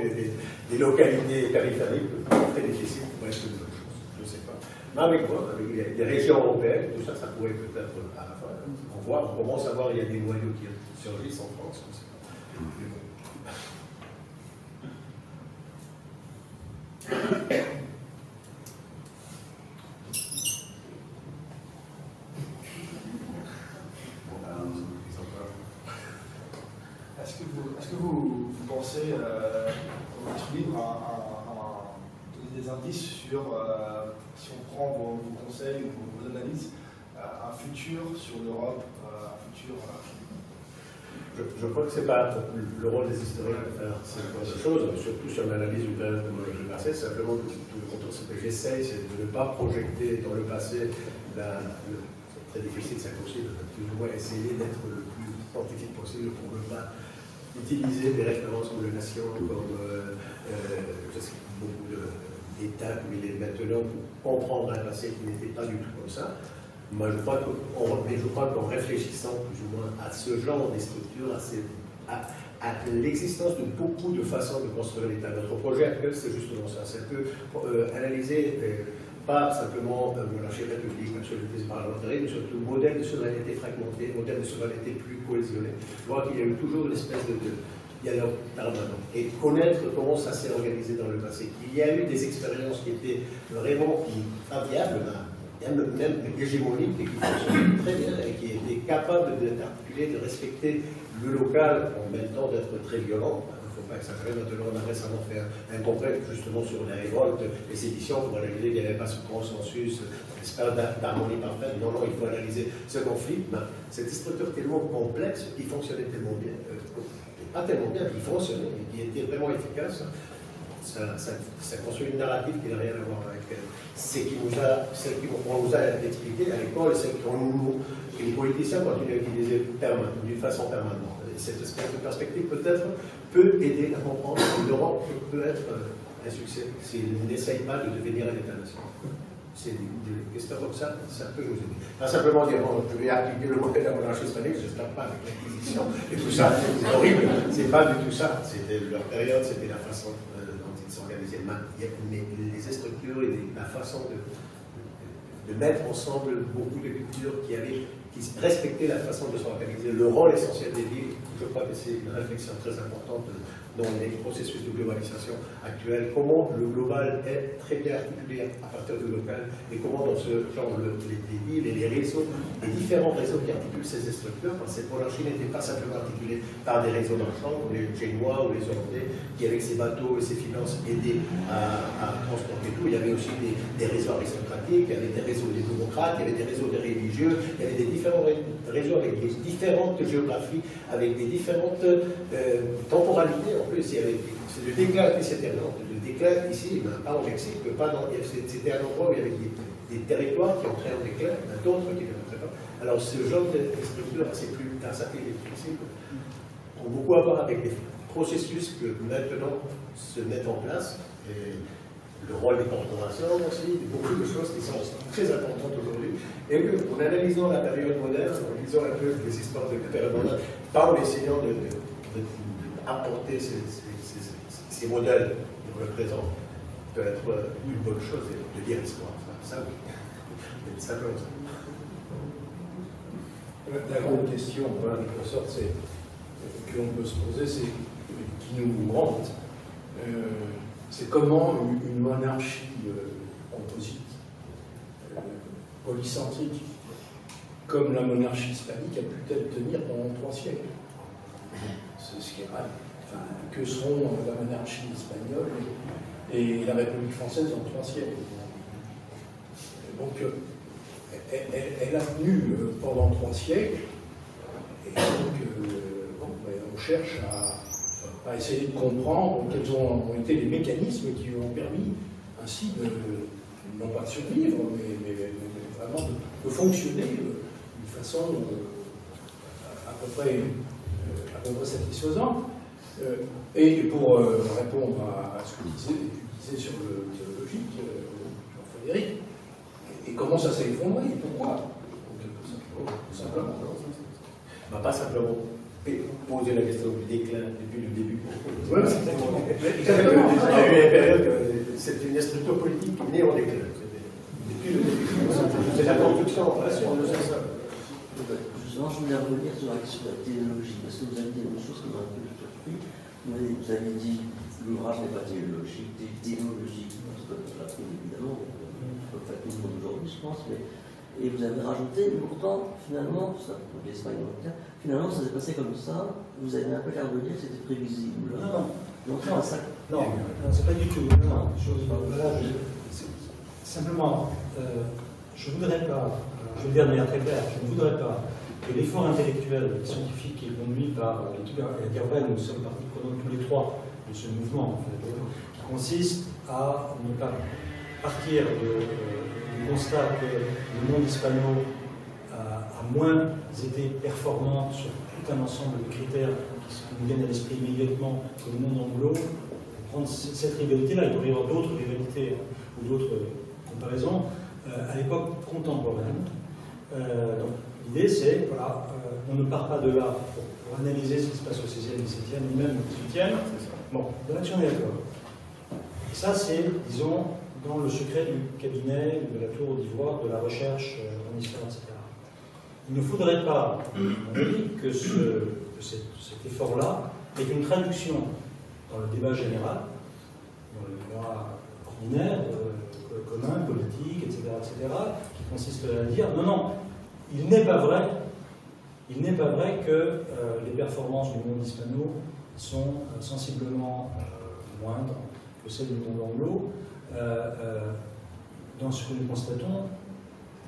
des localités périphériques, très difficile pour être une bonne chose, je ne sais pas. Mais avec moi, avec les régions européennes, tout ça, ça pourrait peut-être à la fin. On commence à voir, il y a des noyaux qui surgissent en France, on ne sait pas. Est-ce que vous pensez, dans votre livre, à donner des indices sur, si on prend vos conseils ou vos analyses, un futur sur l'Europe, un futur... Je crois que ce n'est pas le rôle des historiens de faire cette chose, surtout sur l'analyse du passé, simplement ce que j'essaye, c'est de ne pas projeter dans le passé, c'est très difficile, c'est impossible, plus ou moins essayer d'être le plus scientifique possible pour ne pas utiliser des références comme les nations, comme beaucoup d'États comme il est maintenant, pour comprendre un passé qui n'était pas du tout comme ça. Moi, je crois qu'en réfléchissant plus ou moins à ce genre de structures, à l'existence de beaucoup de façons de construire l'État. Notre projet actuel, c'est justement ça. C'est un peu analyser, pas simplement monarchie république, nationalisme parlementaire, mais surtout modèle de souveraineté fragmenté, modèle de souveraineté plus cohésionné. Voir qu'il y a eu toujours une espèce de dialogue permanent et connaître comment ça s'est organisé dans le passé. Il y a eu des expériences qui étaient vraiment inviables, même hégémoniques, et qui fonctionnaient très bien et qui étaient capables d'articuler, de respecter le local en même temps d'être très violent. Il ne faut pas exagérer. Maintenant, on a récemment fait un congrès justement sur la révolte, les séditions, pour analyser qu'il n'y avait pas ce consensus, espère d'harmonie parfaite. Non, il faut analyser ce conflit. Cette structure tellement complexe, qui fonctionnait tellement bien, pas tellement bien, qui fonctionnait, qui était vraiment efficace. Ça construit une narrative qui n'a rien à voir avec ce qu'on nous a expliqué à l'école, ce que les politiciens continuent à utiliser d'une façon permanente. Et cette espèce de perspective peut-être peut aider à comprendre que l'Europe peut être un succès s'il n'essaye pas de devenir un État-nation. C'est des questions comme ça peut nous aider. Pas simplement dire, bon, je vais appliquer le modèle de la monarchie hispanique, je n'espère pas avec l'Inquisition et tout ça, c'est horrible. C'est pas du tout ça. C'était leur période, c'était la façon dont ils s'organisaient. Mais les structures et la façon de mettre ensemble beaucoup de cultures qui respectaient la façon de s'organiser, le rôle essentiel des villes, je crois que c'est une réflexion très importante dans les processus de globalisation actuels, comment le global est très bien articulé à partir du local, et comment dans ce genre, les villes et les réseaux, les différents réseaux qui articulent ces structures, parce que cette monarchie n'était pas simplement articulée par des réseaux marchands, comme les Génois ou les Hollandais, qui avec ses bateaux et ses finances aidaient à transporter tout. Il y avait aussi des réseaux aristocratiques, il y avait des réseaux des démocrates, il y avait des réseaux des religieux, il y avait des différents réseaux avec des différentes géographies, avec des différentes temporalités. En plus, c'est le déclin qui s'était le déclin ici, pas au Mexique, c'était un endroit où il y avait des territoires qui entraient en déclin, d'autres qui ne rentraient pas. Alors ce genre de structure assez plus versatile et flexible ont beaucoup à voir avec des processus que maintenant se mettent en place. Et le rôle des corporations aussi, beaucoup de choses qui sont très importantes aujourd'hui. Et en analysant la période moderne, en lisant un peu les histoires de la période moderne, pas en essayant d'apporter ces modèles pour le présent, peut être une bonne chose de lire l'histoire. Ça, oui. Ça comme ça. La grande question que l'on peut se poser, c'est qui nous hante, c'est comment une monarchie composite, polycentrique, comme la monarchie hispanique, a pu-t-elle tenir pendant 3 siècles. C'est ce qui est mal. Enfin, que seront la monarchie espagnole et la République française en 3 siècles. Donc, elle a tenu pendant 3 siècles, et donc on cherche à essayer de comprendre quels ont été les mécanismes qui ont permis ainsi non pas de survivre, mais vraiment de fonctionner d'une façon à peu près satisfaisante. Et pour répondre à ce que tu disais sur le théologique, Jean-Frédéric, et comment ça s'est effondré et pourquoi? Tout simplement. Pas simplement poser la question du déclin depuis le début. Oui, exactement. Exactement. Il y a eu une période, c'est une structure politique qui est née en déclin. Depuis le début. C'est la construction en relation, on le sait ça. Justement, je voulais revenir sur la question de la théologie, parce que vous avez dit une chose qui m'a un peu surpris. Vous avez dit l'ouvrage n'est pas théologique, théologique, parce que je la trouve évidemment, comme fait tout le monde aujourd'hui, je pense, mais. Et vous avez rajouté, mais pourtant, finalement, ça, pour l'Espagne, finalement, ça s'est passé comme ça, vous avez un peu l'air de dire que c'était prévisible. Non, c'est pas ça. Non, c'est pas du tout. Non, simplement, je voudrais pas, je vais le dire de manière très claire, je ne voudrais pas que l'effort intellectuel et scientifique qui est conduit par l'équipe Garben, nous sommes partis prenants tous les 3 de ce mouvement, en fait, qui consiste à ne pas partir du constat que le monde hispano a moins été performant sur tout un ensemble de critères qui nous viennent à l'esprit immédiatement que le monde anglo. Prendre cette rivalité-là, il pourrait y avoir d'autres rivalités ou d'autres comparaisons à l'époque contemporaine. Donc l'idée c'est, voilà, on ne part pas de là pour analyser ce qui se passe au XVIe, XVIIe, ni même au XVIIIe. Bon, là-dessus on est d'accord. Ça c'est, disons, dans le secret du cabinet, de la tour d'ivoire, de la recherche en histoire, etc. Il ne faudrait pas, à mon avis, que cet effort-là ait une traduction dans le débat général, dans le débat ordinaire, commun, politique, etc., qui consiste à dire non, il n'est pas vrai que les performances du monde hispano sont sensiblement moindres que celles du monde anglo, dans ce que nous constatons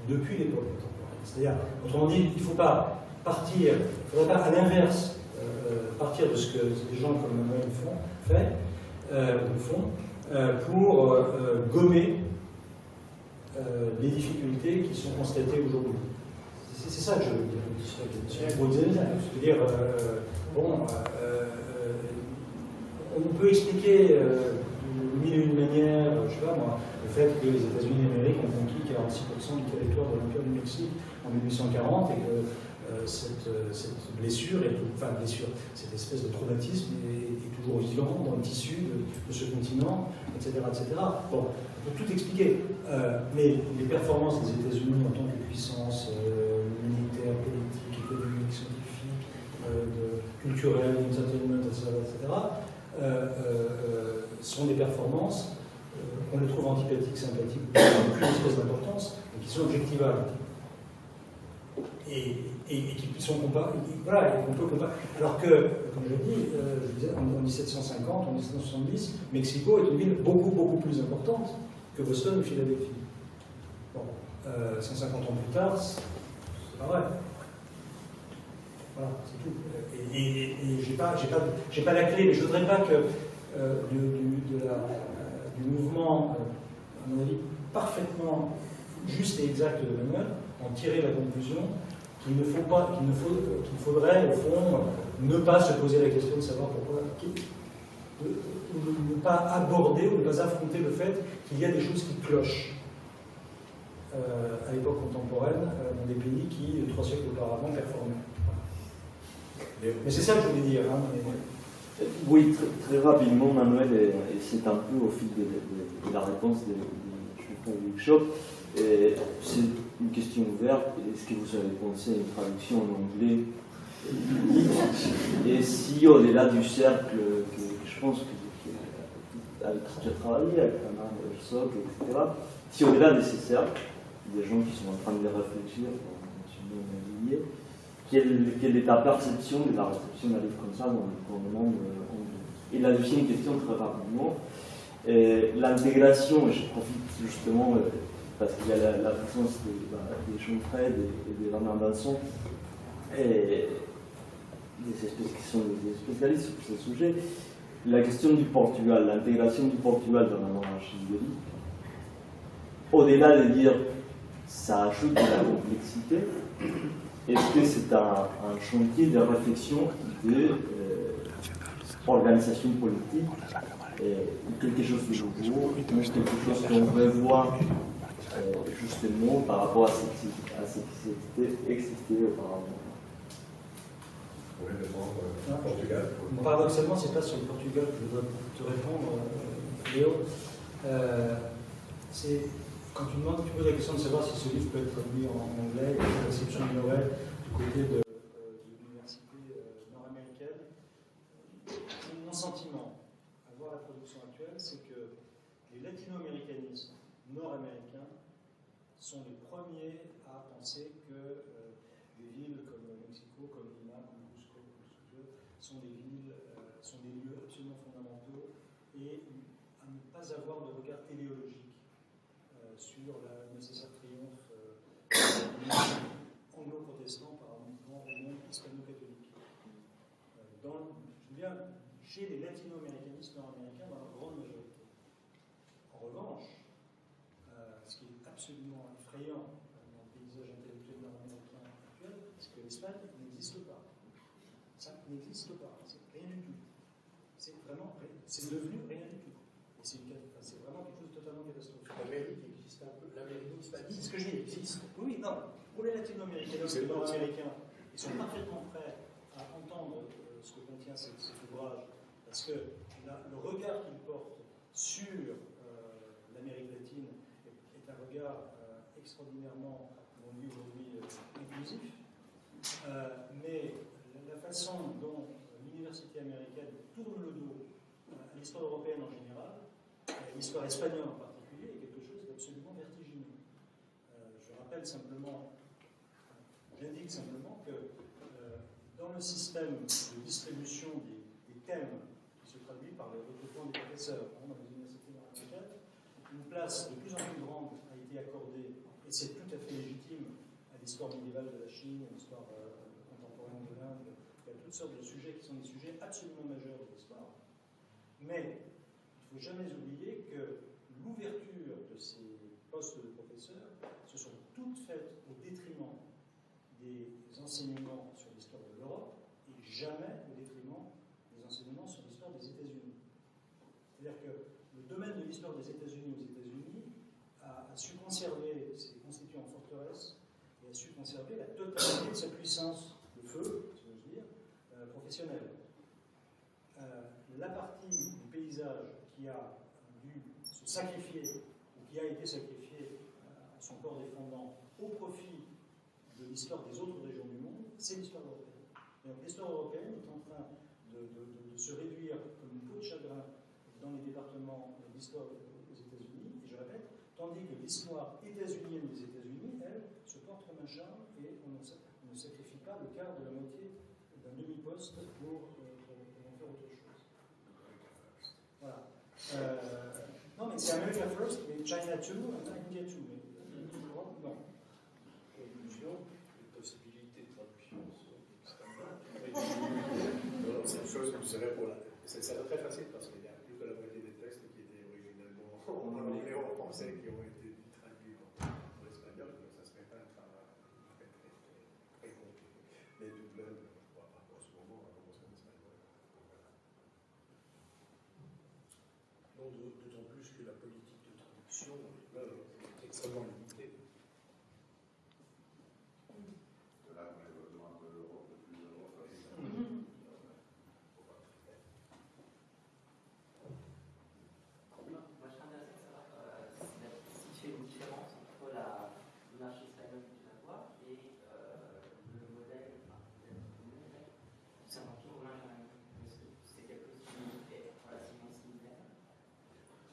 depuis l'époque contemporaine. C'est-à-dire, autrement dit, il ne faut pas partir, il ne faudrait pas à l'inverse partir de ce que des gens comme Manuel font pour gommer les difficultés qui sont constatées aujourd'hui. C'est ça que je veux dire. C'est-à-dire, on peut expliquer de mille et une manières, je ne sais pas moi, le fait que les États-Unis d'Amérique ont conquis 46% du territoire de l'Empire du Mexique en 1840 et que cette blessure, cette espèce de traumatisme est toujours vivant dans le tissu de ce continent, etc., etc. Bon, on peut tout expliquer, mais les performances des États-Unis en tant que puissance militaire, politique, économique, scientifique, culturelle, entertainment, etc., sont des performances qu'on les trouve antipathiques, sympathiques, qui n'ont aucune espèce d'importance, mais qui sont objectivables. Et qui sont comparables, voilà, qu'on peut comparer. Alors que, comme je disais, en 1750, en 1770, Mexico est une ville beaucoup plus importante que Boston ou Philadelphie. Bon, 150 ans plus tard, c'est pas vrai. Voilà, c'est tout. Et j'ai pas la clé, mais je voudrais pas que du mouvement, à mon avis, parfaitement juste et exact de Manuel, en tirer la conclusion qu'il faudrait, au fond, ne pas se poser la question de savoir pourquoi, ne pas aborder ou ne pas affronter le fait qu'il y a des choses qui clochent à l'époque contemporaine dans des pays qui, 3 siècles auparavant, performaient. Mais c'est ça que je voulais dire. Hein, Oui, très rapidement, Manuel, et c'est un peu au fil de la réponse du workshop, c'est une question ouverte. Est-ce que vous avez pensé à une traduction en anglais? Et si au-delà du cercle, que je pense avec qui tu as travaillé, avec Anna Herzog, etc., si au-delà de ces cercles, des gens qui sont en train de les réfléchir, quelle est ta perception de la réception d'un livre comme ça dans le monde anglais? Et la deuxième question, très rapidement, l'intégration, et je profite justement parce qu'il y a la présence des Jean-Fred et de Bernard Vincent, et qui sont des spécialistes sur ce sujet. La question du Portugal, l'intégration du Portugal dans la monarchie de l'île, au-delà de dire ça ajoute de la complexité, est-ce que c'est un chantier de réflexion de organisation politique, quelque chose de nouveau, quelque chose qu'on revoit justement par rapport à ce qui existait auparavant? Portugal. Paradoxalement, c'est pas sur le Portugal que je dois te répondre, Léo. C'est quand tu poses la question de savoir si ce livre peut être traduit en anglais, la réception de Noël du côté de l'université nord-américaine. Mon sentiment, à voir la production actuelle, c'est que les latino-américanismes nord-américains sont les premiers à penser que des villes comme Mexico, comme Lima, comme Cusco, sont des villes, sont des lieux absolument fondamentaux et à ne pas avoir de regard téléologique sur le nécessaire triomphe anglo-protestant par rapport au monde hispano-catholique. Chez les latino-américanistes nord-américains, dans leur grande majorité. En revanche, ce qui est absolument effrayant dans le paysage intellectuel nord-américain actuel, c'est que l'Espagne n'existe pas. Ça n'existe pas, c'est rien du tout. C'est vraiment, c'est devenu rien du tout. Et c'est vraiment quelque chose de totalement catastrophique. L'Amérique existe un peu. L'Amérique hispanique. C'est ce que je dis, existe. Oui, non. Pour les latino-américains et les nord-américains, ils sont parfaitement prêts à entendre ce que contient cet ouvrage, parce que le regard qu'ils portent sur l'Amérique latine est un regard extraordinairement, on dit aujourd'hui, inclusif. Mais la façon dont l'université américaine tourne le dos à l'histoire européenne en général, à l'histoire espagnole en particulier, est quelque chose d'absolument vertigineux. Je rappelle simplement, j'indique simplement que dans le système de distribution des thèmes qui se traduit par le recrutement des professeurs dans les universités nord-américaines, une place de plus en plus grande a été accordée, et c'est tout à fait légitime, à l'histoire médiévale de la Chine, à l'histoire contemporaine de l'Inde. Il y a toutes sortes de sujets qui sont des sujets absolument majeurs de l'histoire. Mais il ne faut jamais oublier que l'ouverture de ces postes de professeurs se sont toutes faites au détriment des enseignements sur l'histoire de l'Europe et jamais au détriment des enseignements sur l'histoire des États-Unis. C'est-à-dire que le domaine de l'histoire des États-Unis aux États-Unis a su conserver, s'est constitué en forteresse et a su conserver la totalité de sa puissance de feu, si j'ose dire, professionnelle. La partie du paysage qui a dû se sacrifier, ou qui a été sacrifiée à son corps défendant au profit de l'histoire des autres régions du monde, c'est l'histoire européenne. Et donc l'histoire européenne est en train de se réduire comme une peau de chagrin dans les départements d'histoire aux États-Unis, et je répète, tandis que l'histoire états-unienne des États-Unis, elle, se porte comme un charme et on ne sacrifie pas le quart de la moitié d'un demi-poste pour en faire autre chose. Voilà. Non, mais c'est America First, mais China too, and India too. Mais non. Illusion, les possibilités de traduction sont extrêmement. Non, c'est une chose que je dirais pour la. Ça serait très facile parce qu'il y a plus de la moitié des textes qui étaient originellement en anglais ou en français qui ont été traduits en espagnol, donc ça ne serait pas un travail très compliqué. Mais tout de même, je crois pas en ce moment, on va commencer en espagnol. d'autant plus que la politique de traduction est extrêmement limitée. Là, on a besoin de l'Europe, de plus d'Europe. Moi, je serais intéressé de savoir si tu fais une différence entre la monarchie espagnole que tu vas voir et le modèle du Saint-Empire romain germanique. Est-ce que c'est quelque chose qui est relativement similaire?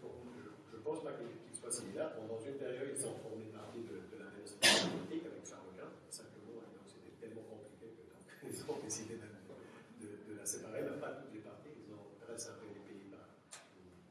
Je ne pense pas qu'il soit similaire. Bon, dans une période, ils ont formé partie de la Renaissance politique avec Charles Quint. Simplement, c'était tellement compliqué que donc, ils ont décidé de la séparer. Mais pas toutes les parties. Ils ont resté un peu les Pays-Bas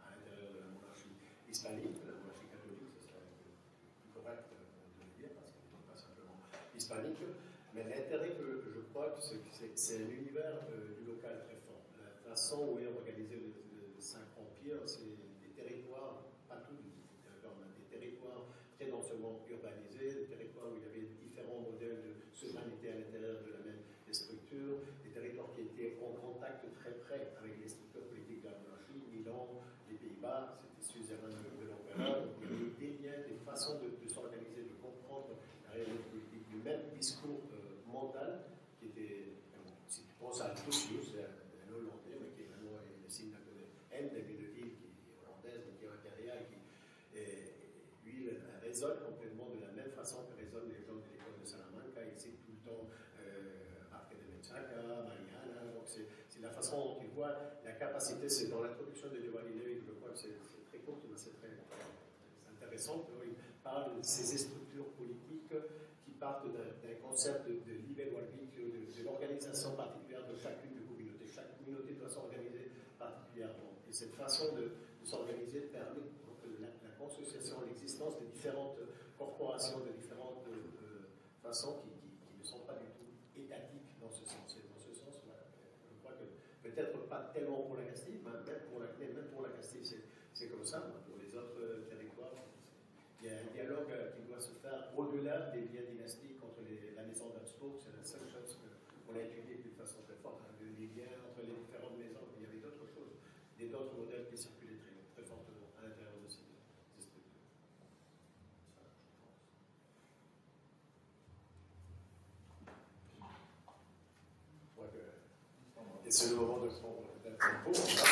à l'intérieur de la monarchie hispanique, de la monarchie catholique, ce serait plus correct de le dire, parce qu'il n'est pas simplement hispanique. Mais l'intérêt que je crois que c'est l'univers du local très fort. La façon où est organisé le Saint-Empire, c'est des territoires, pas tous des territoires, mais des territoires très densément urbanisés, des territoires où il y avait différents modèles de souveraineté à l'intérieur de la même structure, des territoires qui étaient en contact très près avec les structures politiques de la monarchie. Milan, les Pays-Bas, c'était suzerain de l'Empire. Donc il y avait des liens, des façons de s'organiser, de comprendre la réalité politique, du même discours mental qui était, si tu penses à Tossius, c'est un Hollandais, mais qui est vraiment le signe de haine de Ville, qui est hollandaise, mais qui est impériale, qui lui raisonne complètement de la même façon que raisonnent les gens de l'école de Salamanca. Il cite tout le temps Marque de Menchaca, Mariana. Donc c'est la façon dont il voit la capacité. C'est dans l'introduction de Giovanni Levi, je crois que c'est très court, mais c'est très intéressant. Il parle de ces structures politiques qui partent d'un concept de libre arbitre, de l'organisation particulière de chacune des communautés. Chaque communauté doit s'organiser particulièrement. Et cette façon de s'organiser permet la construction, l'existence de différentes corporations, de différentes façons qui ne sont pas du tout étatiques dans ce sens. Et dans ce sens, je crois que peut-être pas tellement pour la Castille, mais même pour la Castille, c'est comme ça. Pour les autres territoires, il y a un dialogue qui doit se faire au-delà des liens dynastiques entre la maison d'Habsbourg. C'est la seule chose qu'on a étudiée de façon très forte, les liens entre les différentes maisons. Il y avait d'autres choses, d'autres modèles qui circulaient très fortement à l'intérieur de ces structures. Je crois que c'est le moment de prendre un pause.